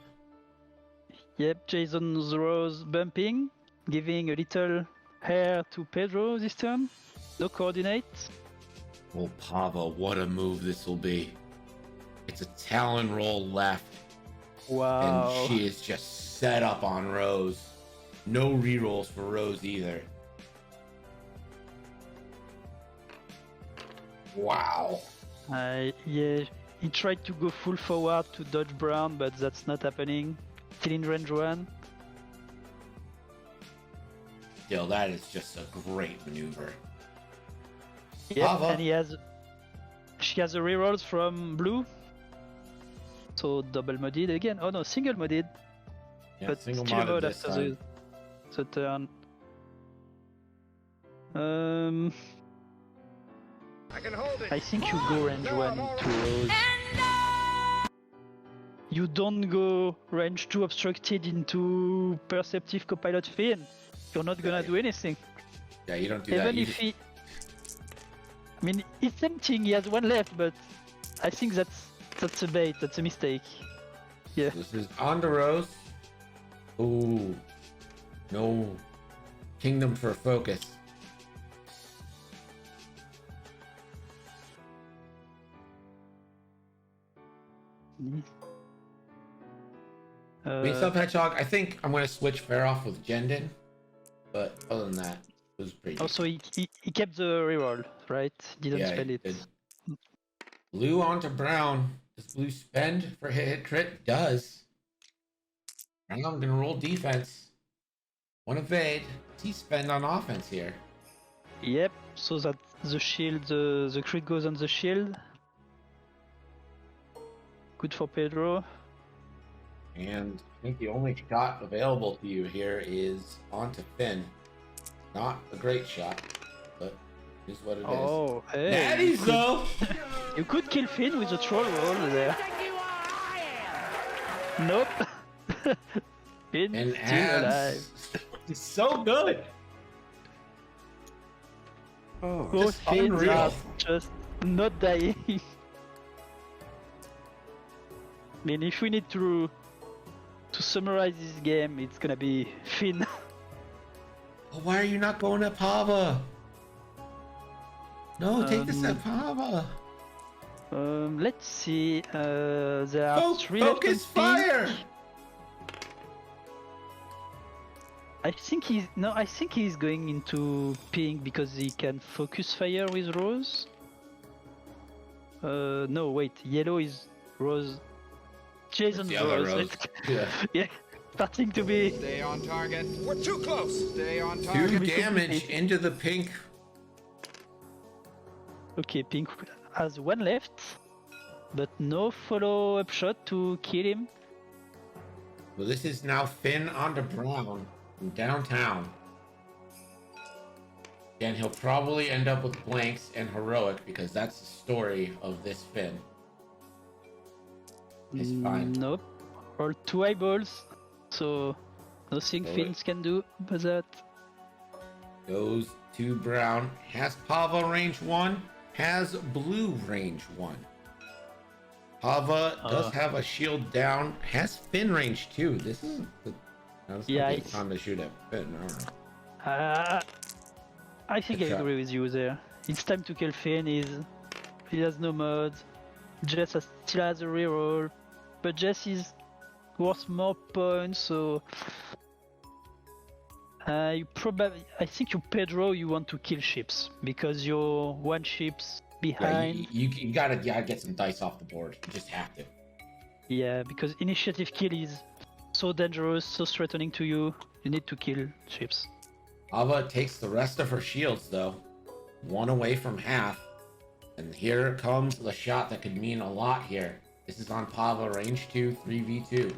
Yep, Jason's Rose bumping, giving a little hair to Pedro this turn. No coordinates. Oh, Pava, what a move this will be. It's a Talon roll left. Wow. And she is just set up on Rose. No rerolls for Rose either. Wow. Yeah, he tried to go full forward to dodge Brown, but that's not happening. Still in range 1. Still, that is just a great maneuver. Yep, and she has a rerolls from blue. So double modded again. Oh no, single modded. Yeah, but single still modded mod this after time. the turn. I can hold it. I think you go range 1 to Rose. You don't go range 2 obstructed into Perceptive Copilot Finn. You're not gonna do anything. Yeah, you don't do Even that. if he... I mean, it's tempting, he has 1 left, but I think that's a bait, that's a mistake. Yeah. This is on to Rose. Ooh. No. Kingdom for focus. Wait, Sub Hedgehog, I think I'm going to switch fair off with Jendin. But other than that, it was pretty Also, he kept the reroll, right? Didn't spend it. Did. Blue onto Brown. Does Blue spend for hit crit? Does. Brown gonna roll defense. 1 evade. Does he spend on offense here? Yep, so that the shield, the crit goes on the shield. Good for Pedro. And I think the only shot available to you here is onto Finn. Not a great shot, but it is what it is. Oh, hey. Natties though! You could kill Finn with a troll roll there. Nope. Finn And still alive. He's so good! Both just Finns unreal. are just not dying. I mean, if we need to summarize this game, it's gonna be Finn. Oh, why are you not going at Pava? No, take this at Pava. Let's see. There are 3 left on Focus pink. fire! I think he's going into pink because he can focus fire with Rose. No, wait. Yellow is Rose. Jason's the other Rose. Yeah. Yeah, starting to be. Stay on target. We're too close. Stay on 2 target. damage into the pink Okay, Pink has one left, but no follow-up shot to kill him. Well, this is now Finn onto Brown from downtown. And he'll probably end up with blanks and heroic because that's the story of this Finn. It's fine. Nope. Roll 2 eyeballs, so nothing Roll Finns can do but that. Goes to Brown. Has Pava range 1. Has blue range 1. Pava does have a shield down. Has Finn range 2. This is Yeah, it's time to shoot at Finn. I don't know. I think I agree with you there. It's time to kill Finn. He has no mod. Jess still has a reroll, but Jess is worth more points, so I think you Pedro, you want to kill ships because you're one ship's behind. Yeah, you gotta get some dice off the board. You just have to. Yeah, because initiative kill is so dangerous, so threatening to you. You need to kill ships. Ava takes the rest of her shields though. 1 away from half. And here comes the shot that could mean a lot here. This is on Pava, range 2, 3v2.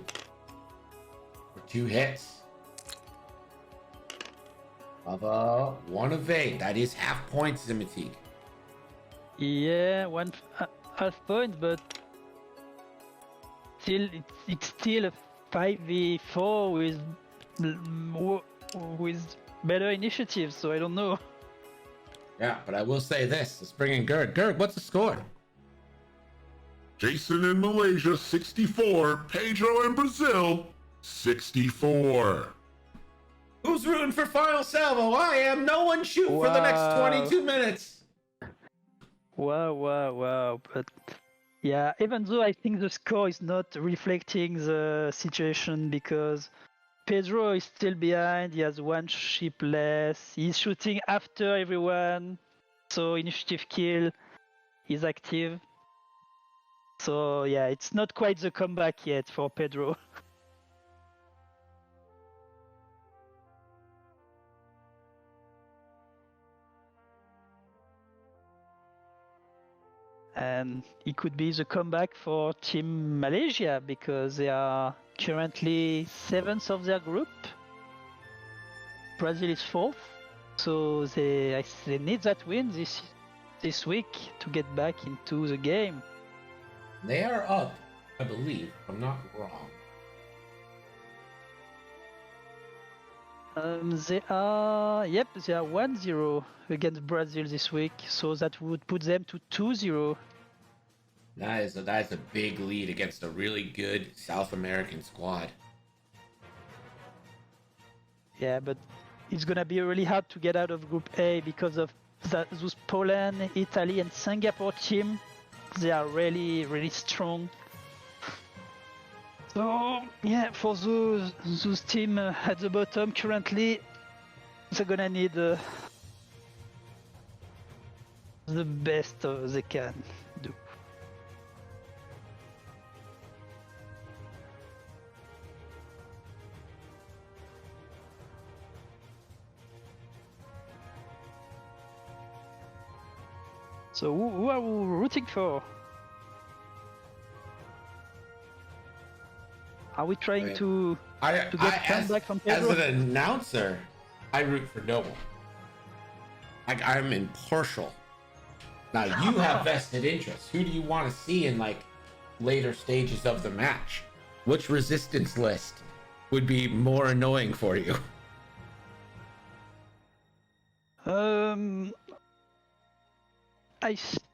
For 2 hits. Pava, 1 evade. That is half points, Zimitique. Yeah, half point, but still, it's still a 5v4 with better initiative, so I don't know. Yeah, but I will say this. Let's bring in Gerg. Gerg, what's the score? Jason in Malaysia, 64. Pedro in Brazil, 64. Who's rooting for Final Salvo? I am. No one shoot for the next 22 minutes. Wow. But yeah, even though I think the score is not reflecting the situation because Pedro is still behind, he has 1 ship less, he's shooting after everyone, so initiative kill is active. So yeah, it's not quite the comeback yet for Pedro. And it could be the comeback for Team Malaysia because they are currently 7th of their group. Brazil is 4th, so they need that win this week to get back into the game. They are up, I believe, if I'm not wrong. They are 1-0 against Brazil this week, so that would put them to 2-0. That is a big lead against a really good South American squad. Yeah, but it's gonna be really hard to get out of Group A because of those Poland, Italy, and Singapore team. They are really, really strong. So yeah, for those team at the bottom currently, they're gonna need the best they can do. So who are we rooting for? Are we trying to get comeback from Pedro? As an announcer, I root for no one. I'm impartial. Now you have vested interests. Who do you want to see in later stages of the match? Which resistance list would be more annoying for you?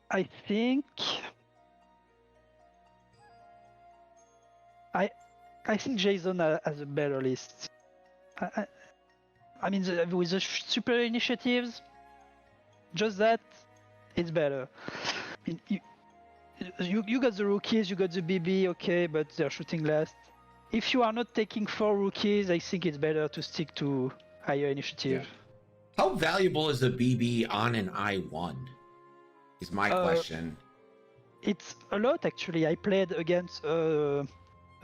I think I think Jason has a better list. I mean, with the super initiatives, just that, it's better. I mean, you got the rookies, you got the BB, okay, but they're shooting last. If you are not taking 4 rookies, I think it's better to stick to higher initiative. Yeah. How valuable is a BB on an I1? Is my question. It's a lot, actually. I played against a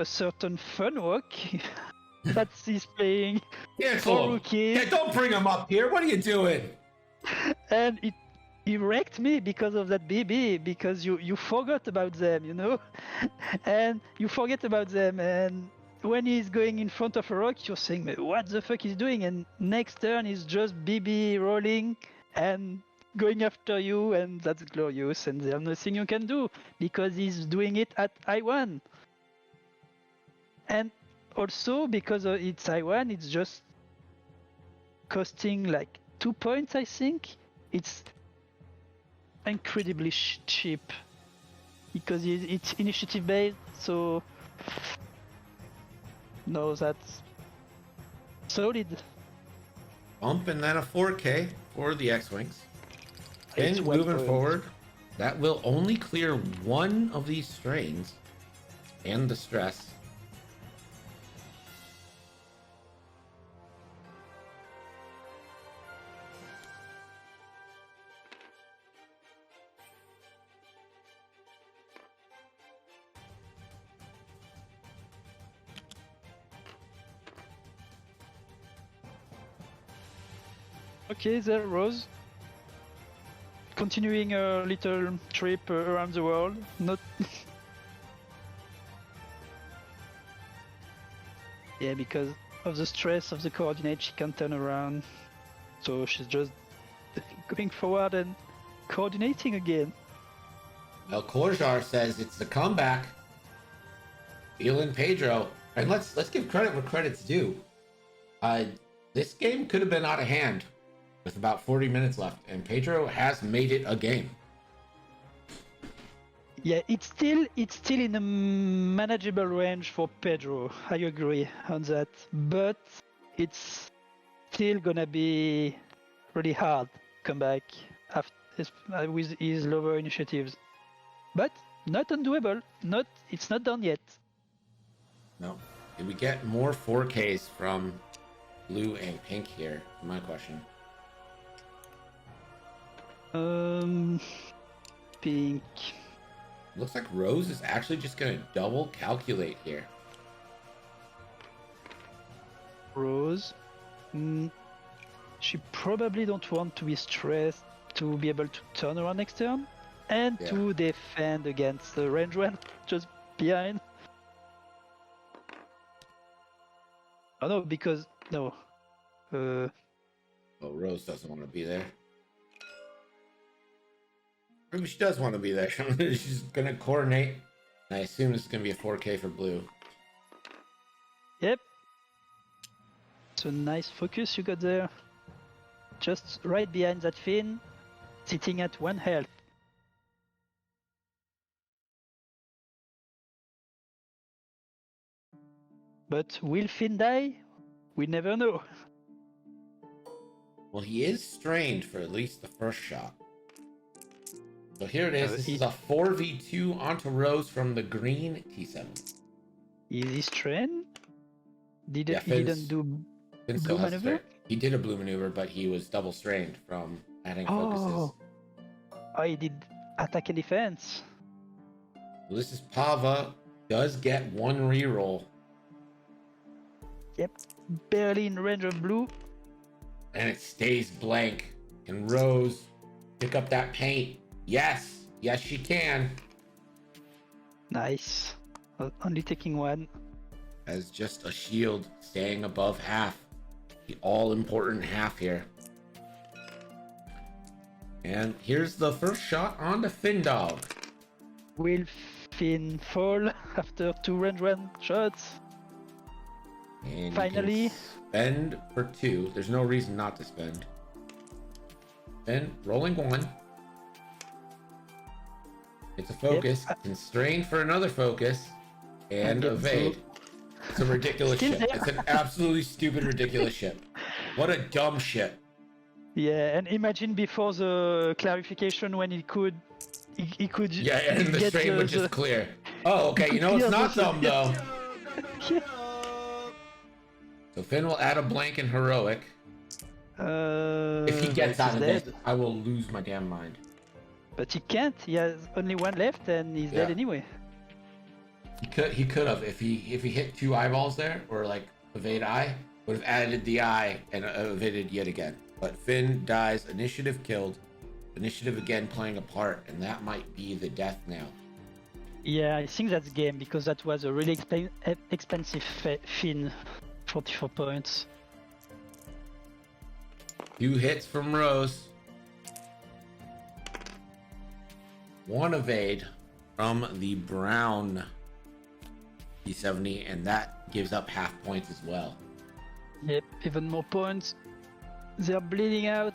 certain Funwalk that is playing 4 rookies. Yeah, don't bring him up here. What are you doing? And he wrecked me because of that BB, because you forgot about them, you know? And you forget about them, and when he's going in front of a rock, you're saying, what the fuck he's doing? And next turn is just BB rolling and going after you, and that's glorious, and there's nothing you can do because he's doing it at I1. And also because it's I1, it's just costing like 2 points, I think. It's incredibly cheap because it's initiative based, so no, that's solid. Bump and then a 4K for the X-Wings. It's Then well moving earned. forward, that will only clear one of these strains and the stress. Okay, there Rose. Continuing a little trip around the world. Not. Yeah, because of the stress of the coordinate, she can't turn around. So she's just going forward and coordinating again. El Corjar says it's the comeback. Feeling Pedro. And let's give credit where credit's due. This game could have been out of hand with about 40 minutes left, and Pedro has made it a game. Yeah, it's still in a manageable range for Pedro. I agree on that, but it's still gonna be really hard come back after with his lower initiatives. But not undoable. It's not done yet. No. Did we get more 4Ks from blue and pink here? My question. Pink. Looks like Rose is actually just gonna double calculate here. Rose. She probably don't want to be stressed to be able to turn around next turn and to defend against the range one just behind. Oh no, because no. Oh, Rose doesn't want to be there. Maybe she does want to be there. She's gonna coordinate. I assume it's gonna be a 4K for blue. Yep. So nice focus you got there. Just right behind that Finn, sitting at 1 health. But will Finn die? We never know. Well, he is strained for at least the first shot. So here it is. This is a 4v2 onto Rose from the green T7. Is he strained? He didn't do Finn blue maneuver? He did a blue maneuver, but he was double strained from adding focuses. Oh, he did attack and defense. Well, this is Pava. Does get one reroll. Yep, barely in range of blue. And it stays blank. Can Rose pick up that paint? Yes. Yes, she can. Nice. Only taking one. As just a shield staying above half. The all-important half here. And here's the first shot on the Finn Dog. Will Finn fall after 2 range 1 shots? And finally, spend for 2. There's no reason not to spend. Then rolling 1. It's a focus. Yep. Constrain for another focus. And evade. It's a ridiculous ship. There. It's an absolutely stupid, ridiculous ship. What a dumb ship. Yeah, and imagine before the clarification when he could Yeah, and the strain would just clear. Oh, okay. You know it's not dumb though. Yeah. So Finn will add a blank in heroic. If he gets out of this, I will lose my damn mind. But he can't. He has only 1 left, and he's dead anyway. He could have if he hit 2 eyeballs there or like evade eye, would have added the eye and evaded yet again. But Finn dies, initiative killed, Initiative again playing a part, and that might be the death nail. Yeah, I think that's game because that was a really expensive Finn. 44 points. 2 hits from Rose. 1 evade from the brown P70, and that gives up half points as well. Yep, even more points. They're bleeding out.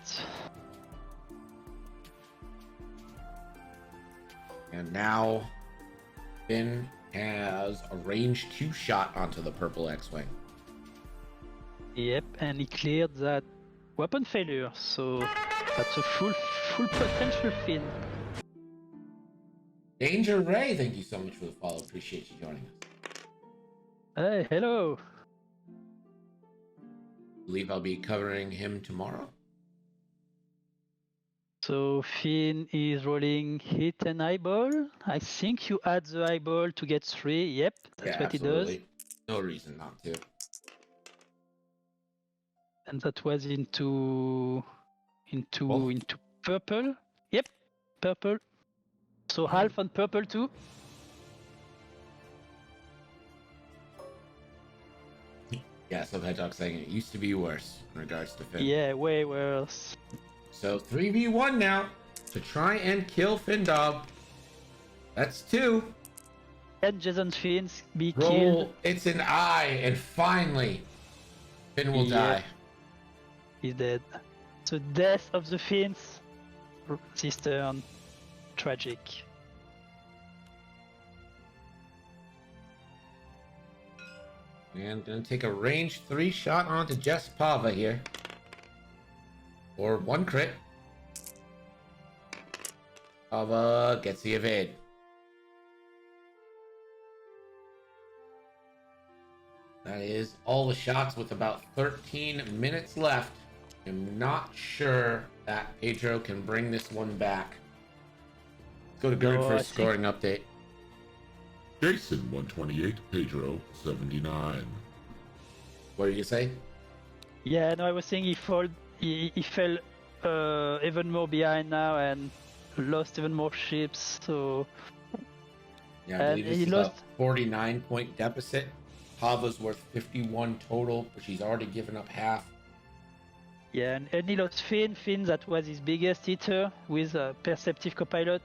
And now Finn has a range 2 shot onto the purple X-Wing. Yep, and he cleared that weapon failure, so that's a full potential Finn. Danger Ray, thank you so much for the follow. Appreciate you joining us. Hey, hello. I believe I'll be covering him tomorrow. So Finn is rolling hit and eyeball. I think you add the eyeball to get 3. Yep, that's what absolutely. he does. No reason not to. And that was into purple. Yep, purple. So half on purple too. Yeah, some Hedgehog saying it used to be worse in regards to Finn. Yeah, way worse. So 3v1 now to try and kill Findog. That's 2. And Jason Fins be Roll. killed. It's an eye, and finally Finn will die. He's dead. So death of the Fins. This turn. Tragic. And gonna take a range 3 shot onto Jess Pava here. Or 1 crit. Pava gets the evade. That is all the shots with about 13 minutes left. I'm not sure that Pedro can bring this one back. Let's go to Gerd for a scoring update. Jason 128, Pedro 79. What did you say? Yeah, no, I was saying he fell even more behind now and lost even more ships. So Yeah, I believe this is a 49-point deficit. Pava's worth 51 total, but she's already given up half. Yeah, and he lost Finn. Finn, that was his biggest hitter with a perceptive copilot.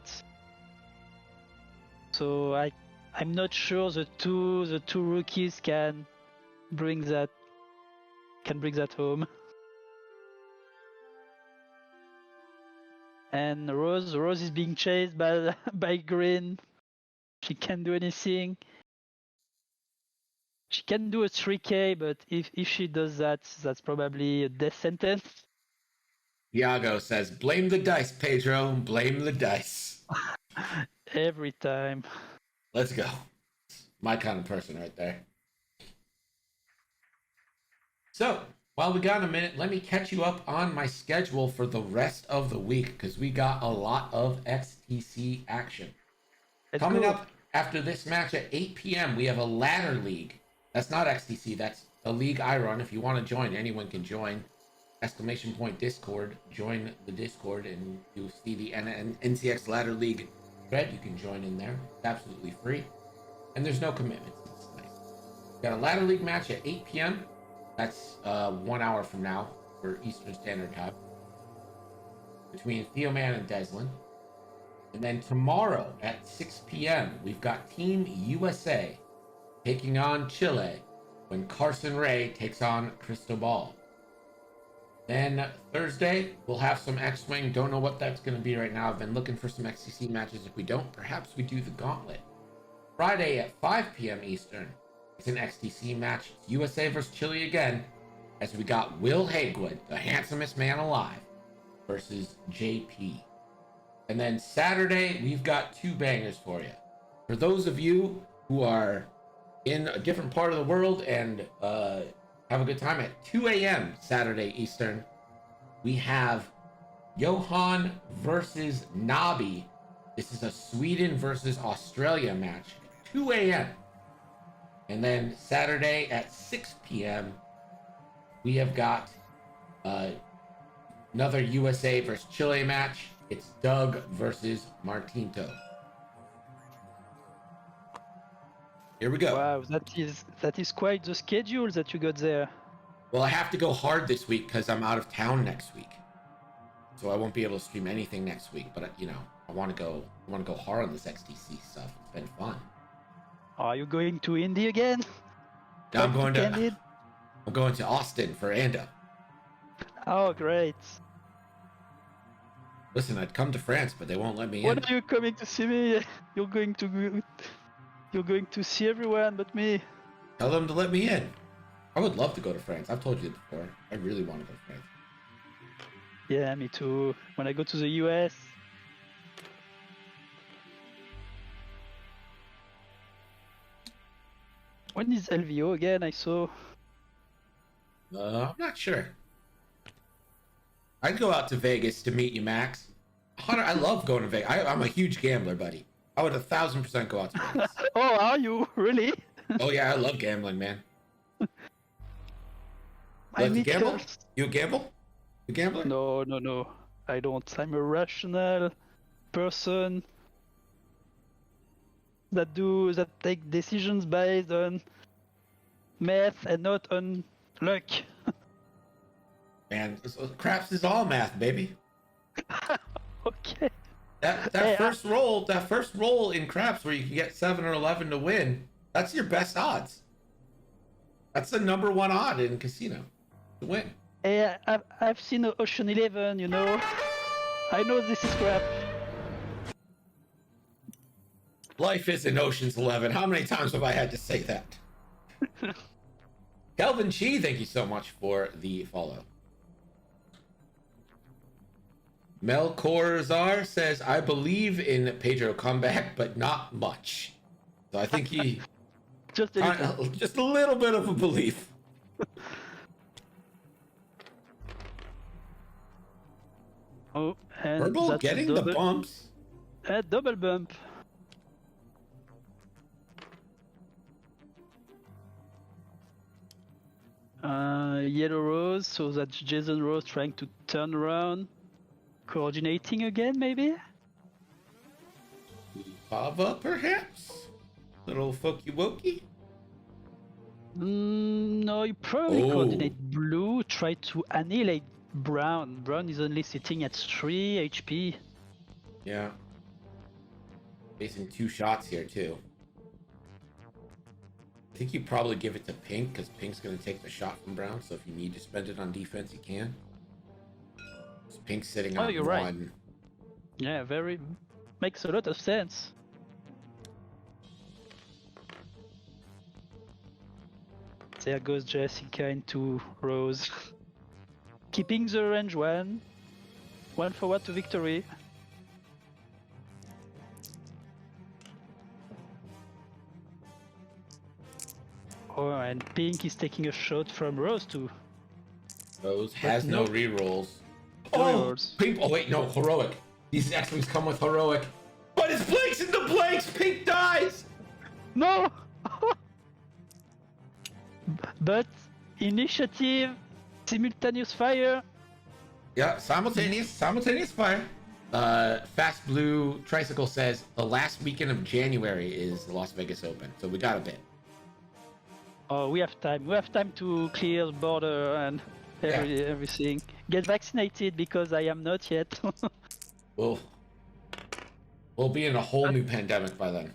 So I'm not sure the two rookies can bring that home. And Rose is being chased by Green. She can't do anything. She can do a 3K, but if she does that, that's probably a death sentence. Iago says, blame the dice, Pedro. Blame the dice. Every time. Let's go. My kind of person right there. So, while we got a minute, let me catch you up on my schedule for the rest of the week, because we got a lot of XTC action. Coming up after this match at 8 p.m., we have a ladder league. That's not XTC, that's a league I run. If you want to join, anyone can join. ! Discord. Join the Discord and you'll see the NCX ladder league thread. You can join in there. It's absolutely free. And there's no commitments. It's nice. Got a ladder league match at 8 p.m. That's 1 hour from now for Eastern Standard Time. Between Theoman and Deslin. And then tomorrow at 6 p.m. we've got Team USA taking on Chile when Carson Ray takes on Cristobal. Then Thursday, we'll have some X-Wing. Don't know what that's going to be right now. I've been looking for some XTC matches. If we don't, perhaps we do the Gauntlet. Friday at 5 p.m. Eastern, it's an XTC match. It's USA versus Chile again, as we got Will Hagewood, the handsomest man alive, versus JP. And then Saturday, we've got 2 bangers for you. For those of you who are in a different part of the world and have a good time, at 2 a.m. Saturday Eastern, we have Johan versus Nabi. This is a Sweden versus Australia match, 2 a.m. And then Saturday at 6 p.m., we have got another USA versus Chile match. It's Doug versus Martinto. Here we go. Wow, that is quite the schedule that you got there. Well, I have to go hard this week because I'm out of town next week, so I won't be able to stream anything next week. But you know, I want to go hard on this XTC stuff. It's been fun. Are you going to Indy again? Now I'm going Candid? to Austin for Ando. Oh, great. Listen, I'd come to France, but they won't let me When in. are you coming to see me? You're going to see everyone but me. Tell them to let me in. I would love to go to France. I've told you before. I really want to go to France. Yeah, me too. When I go to the US. When is LVO again? I saw. I'm not sure. I'd go out to Vegas to meet you, Max. Hunter, I love going to Vegas. I'm a huge gambler, buddy. I would 1,000% go out to Vegas. Oh, are you really? Oh yeah, I love gambling, man. I Like to need gamble? to- You a gamble? You a gambler? No. I don't. I'm a rational person that take decisions based on math and not on luck. Man, craps is all math, baby. Okay. That Hey, first roll in craps where you can get 7 or 11 to win, that's your best odds. That's the number one odd in casino to win. Hey, I've seen Ocean 11, you know. I know this is crap. Life is in Ocean's 11. How many times have I had to say that? Kelvin Chi, thank you so much for the follow. Mel Corzar says, I believe in Pedro comeback, but not much. So I think he Just a little. just a little bit of a belief. Oh, and Herbal that's getting a the double, bumps. a double bump. Yellow Rose, so that's Jason Rose trying to turn around. Coordinating again, maybe? Lava, perhaps? Little folky wokey? No, you probably Oh. coordinate blue, try to annihilate brown. Brown is only sitting at 3 HP. Yeah. Facing 2 shots here, too. I think you probably give it to Pink, because Pink's going to take the shot from Brown, so if you need to spend it on defense, you can. So Pink's sitting on you're 1. right. Yeah, very... makes a lot of sense. There goes Jessica into Rose. Keeping the range 1. 1 forward to victory. Oh, and Pink is taking a shot from Rose too. Rose has no no- rerolls. No Oh, rerolls. Pink. Oh, wait, no, heroic. These X-Wings come with heroic. But it's blanks into blanks. Pink dies. No! But initiative, simultaneous fire. Yeah, simultaneous fire. Fast Blue Tricycle says the last weekend of January is the Las Vegas Open, so we got a bit. Oh, we have time. We have time to clear the border and everything. Get vaccinated because I am not yet. We'll be in a whole new pandemic by then.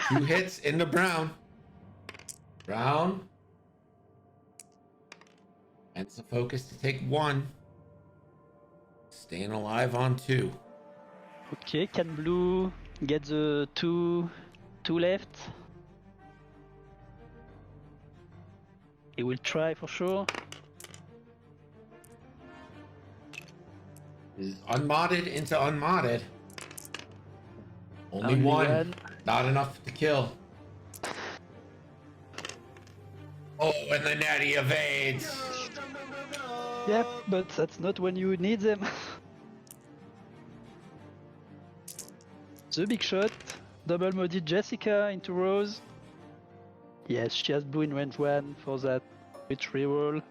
2 hits into Brown. Brown. And it's a focus to take 1. Staying alive on 2. Okay, can blue get the two left? He will try for sure. Is unmodded into unmodded. Only Only one. one. Not enough to kill. Oh, and the natty evades. Yep, but that's not when you need them. The big shot. Double modded Jessica into Rose. Yes, she has blue in range 1 for that with reroll.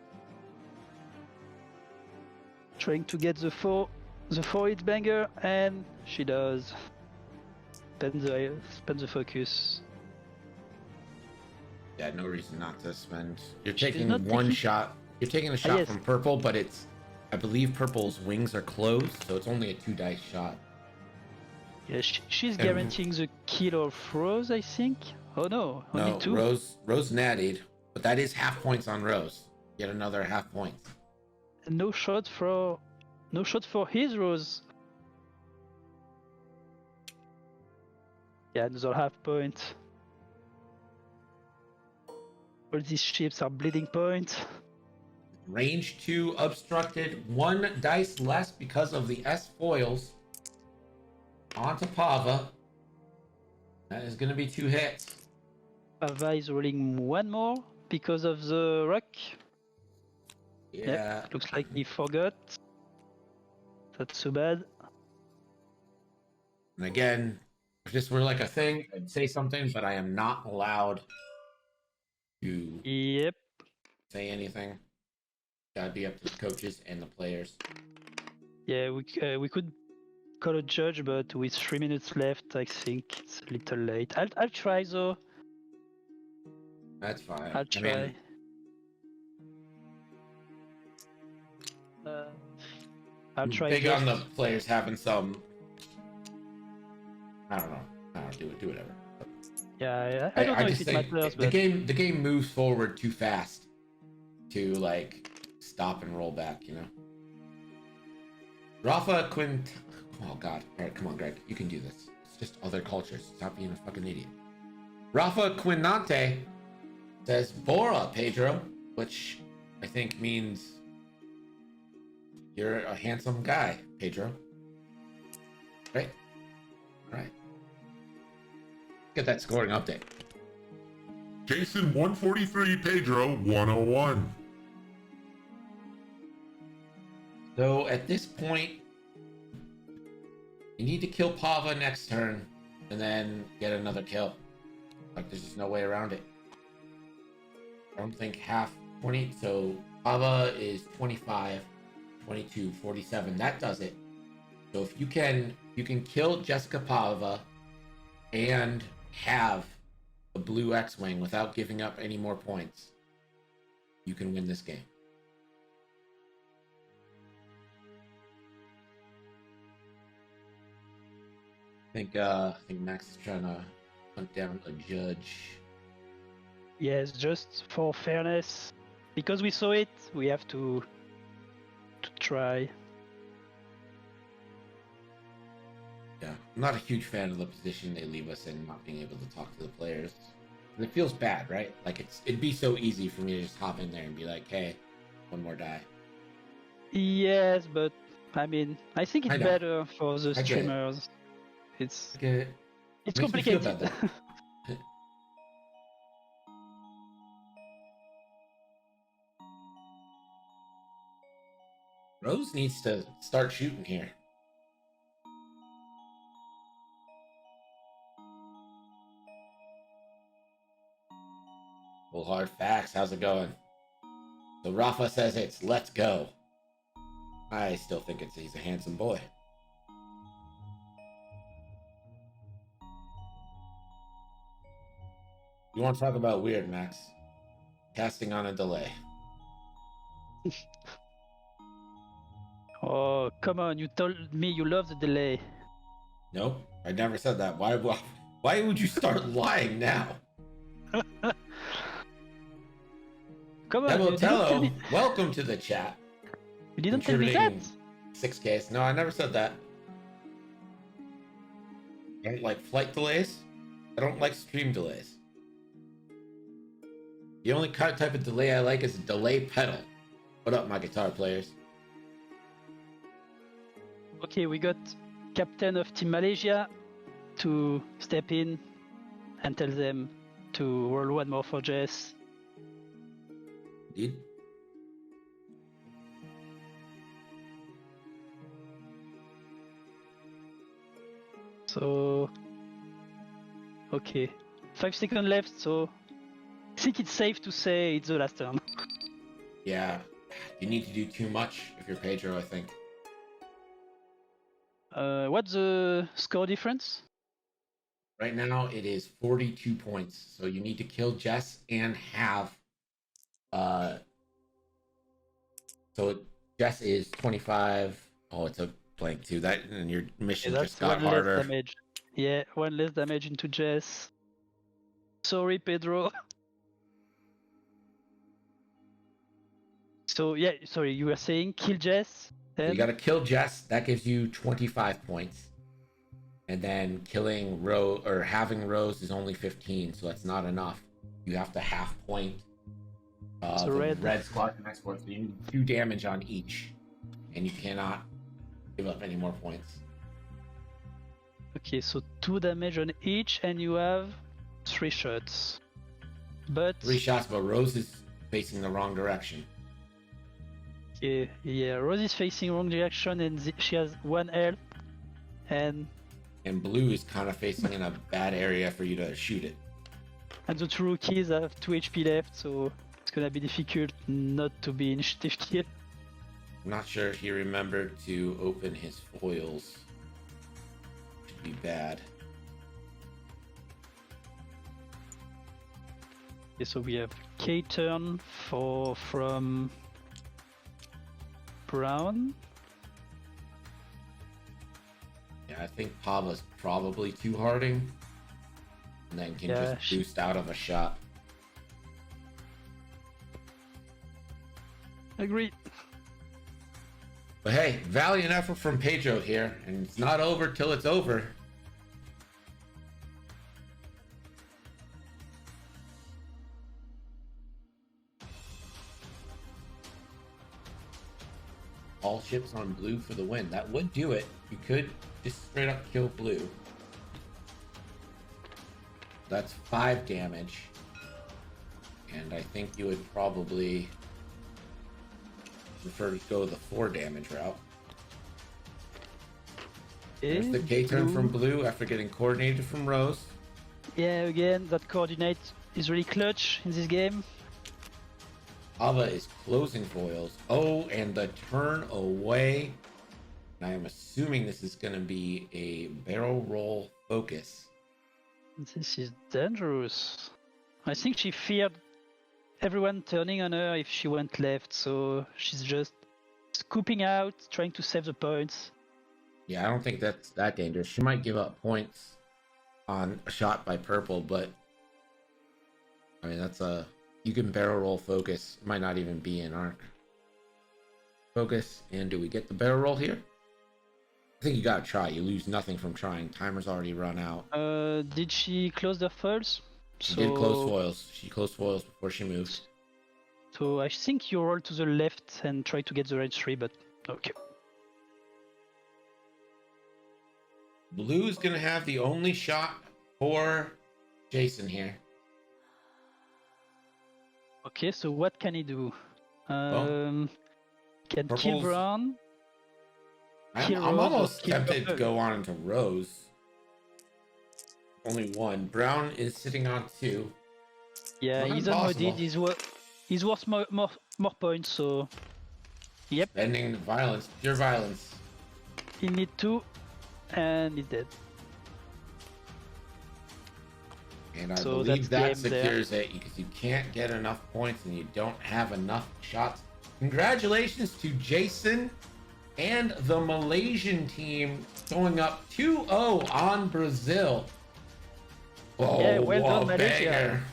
Trying to get the the 4-hit banger, and she does. Spend the focus. Yeah, no reason not to spend. You're She's taking not one taking- shot. You're taking a shot yes. from purple, but it's, I believe purple's wings are closed, so it's only a 2-dice shot. Yeah, she's And- guaranteeing the kill of Rose, I think. Oh no, only No, 2. Rose nattied, but that is half points on Rose. Get another half points. No shot for his Rose. Yeah, another half point. All these ships are bleeding points. Range 2 obstructed, 1 dice less because of the S foils. Onto Pava. That is going to be 2 hits. Ava is rolling 1 more because of the rock. Yeah. Yep, looks like he forgot. That's too bad. And again, if this were like a thing, I'd say something, but I am not allowed to Yep. say anything. Gotta be up to the coaches and the players. Yeah, we could call a judge, but with 3 minutes left, I think it's a little late. I'll try though. That's fine. I'll try. I mean, I'll try. big just... on the players having some. I don't know. Do whatever. Yeah, I don't know if just it think matters, the but game moves forward too fast to like stop and roll back. You know. Rafa Quint. Oh God! All right, come on, Greg. You can do this. It's just other cultures. Stop being a fucking idiot. Rafa Quinante says Bora Pedro, which I think means you're a handsome guy, Pedro. Right? All right. Get that scoring update. Jason 143, Pedro 101. So at this point, you need to kill Pava next turn and then get another kill. Like, there's just no way around it. I don't think half 20. So Pava is 25, 22, 47. That does it. So if you can kill Jessica Pava and have the blue X-Wing without giving up any more points, you can win this game. I think Max is trying to hunt down a judge. yes, just for fairness, because we saw it, we have to try. Yeah, I'm not a huge fan of the position they leave us in, not being able to talk to the players. And it feels bad, right? Like it'd be so easy for me to just hop in there and be like, "Hey, one more die." Yes, but I mean, I think I it's know. better for the I get it. streamers. It's Okay. it's Makes me feel complicated. bad, Rose needs to start shooting here. Full hard facts. How's it going? So Rafa says it's let's go. I still think he's a handsome boy. You want to talk about weird, Max? Casting on a delay. Oh, come on! You told me you love the delay. Nope, I never said that. Why would you start lying now? Come on! You didn't tell Demotello, me, welcome to the chat. you didn't tell me that. Contributing 6Ks. No, I never said that. I don't like flight delays. I don't like stream delays. The only type of delay I like is a delay pedal. What up, my guitar players? Okay, we got captain of Team Malaysia to step in and tell them to roll 1 more for Jess. Indeed. So, okay, 5 seconds left. So, I think it's safe to say it's the last turn. Yeah, you need to do too much if you're Pedro, I think. What's the score difference? Right now it is 42 points. So you need to kill Jess and have so Jess is 25. Oh, it's a blank too. That and your mission Yeah, just that's got one less harder. damage. Yeah, one less damage into Jess. Sorry, Pedro. So yeah, sorry, you were saying kill Jess. So you got to kill Jess. That gives you 25 points. And then killing Rose or having Rose is only 15, so that's not enough. You have to half point So the red. red squad next one, so you need 2 damage on each, and you cannot give up any more points. Okay, so 2 damage on each, and you have 3 shots. But 3 shots, but Rose is facing the wrong direction. yeah, Rose is facing wrong direction, and she has 1 health, and Blue is kind of facing in a bad area for you to shoot it. the 2 rookies have 2 HP left, so it's gonna be difficult not to be initiative kill. I'm not sure if he remembered to open his foils. Should be bad. Okay, so we have K-turn from Brown. Yeah, I think Pava's probably too harding. And then can Yeah, just boost out of a shot. Agreed. But hey, valiant effort from Pedro here, and it's not over till it's over. All ships on blue for the win. That would do it. You could just straight up kill blue. That's 5 damage. And I think you would probably prefer to go the 4 damage route. There's the K-turn from blue after getting coordinated from Rose. Yeah, again, that coordinate is really clutch in this game. Ava is closing foils. Oh, and the turn away. I am assuming this is going to be a barrel roll focus. This is dangerous. I think she feared everyone turning on her if she went left, so she's just scooping out, trying to save the points. Yeah, I don't think that's that dangerous. She might give up points on a shot by purple, but I mean, that's a... You can barrel roll focus. It might not even be an arc. Focus, and do we get the barrel roll here? I think you gotta try. You lose nothing from trying. Timer's already run out. Did she close the foils? She did close foils. She closed foils before she moved. So I think you roll to the left and try to get the red 3, but okay. Blue's gonna have the only shot for Jason here. Okay, so what can he do? Can kill Purple's- Brown. I'm Kill Rose or almost kill tempted to purple. go on into Rose. Only 1. Brown is sitting on 2. Yeah, Not he's impossible. unmodded. He's worth more points, so yep, Spending violence, pure violence. he need 2, and he's dead. And I So believe that that's game there. secures it because you can't get enough points and you don't have enough shots. Congratulations to Jason and the Malaysian team going up 2-0 on Brazil. Oh, Yeah, well what done, a Malaysia. banger.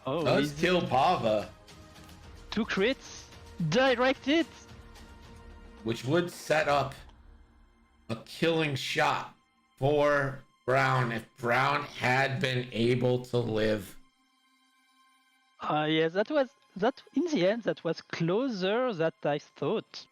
Oh, Does he's kill Pava, 2 crits, directed. which would set up a killing shot for Brown if Brown had been able to live. Yes, that in the end that was closer than I thought.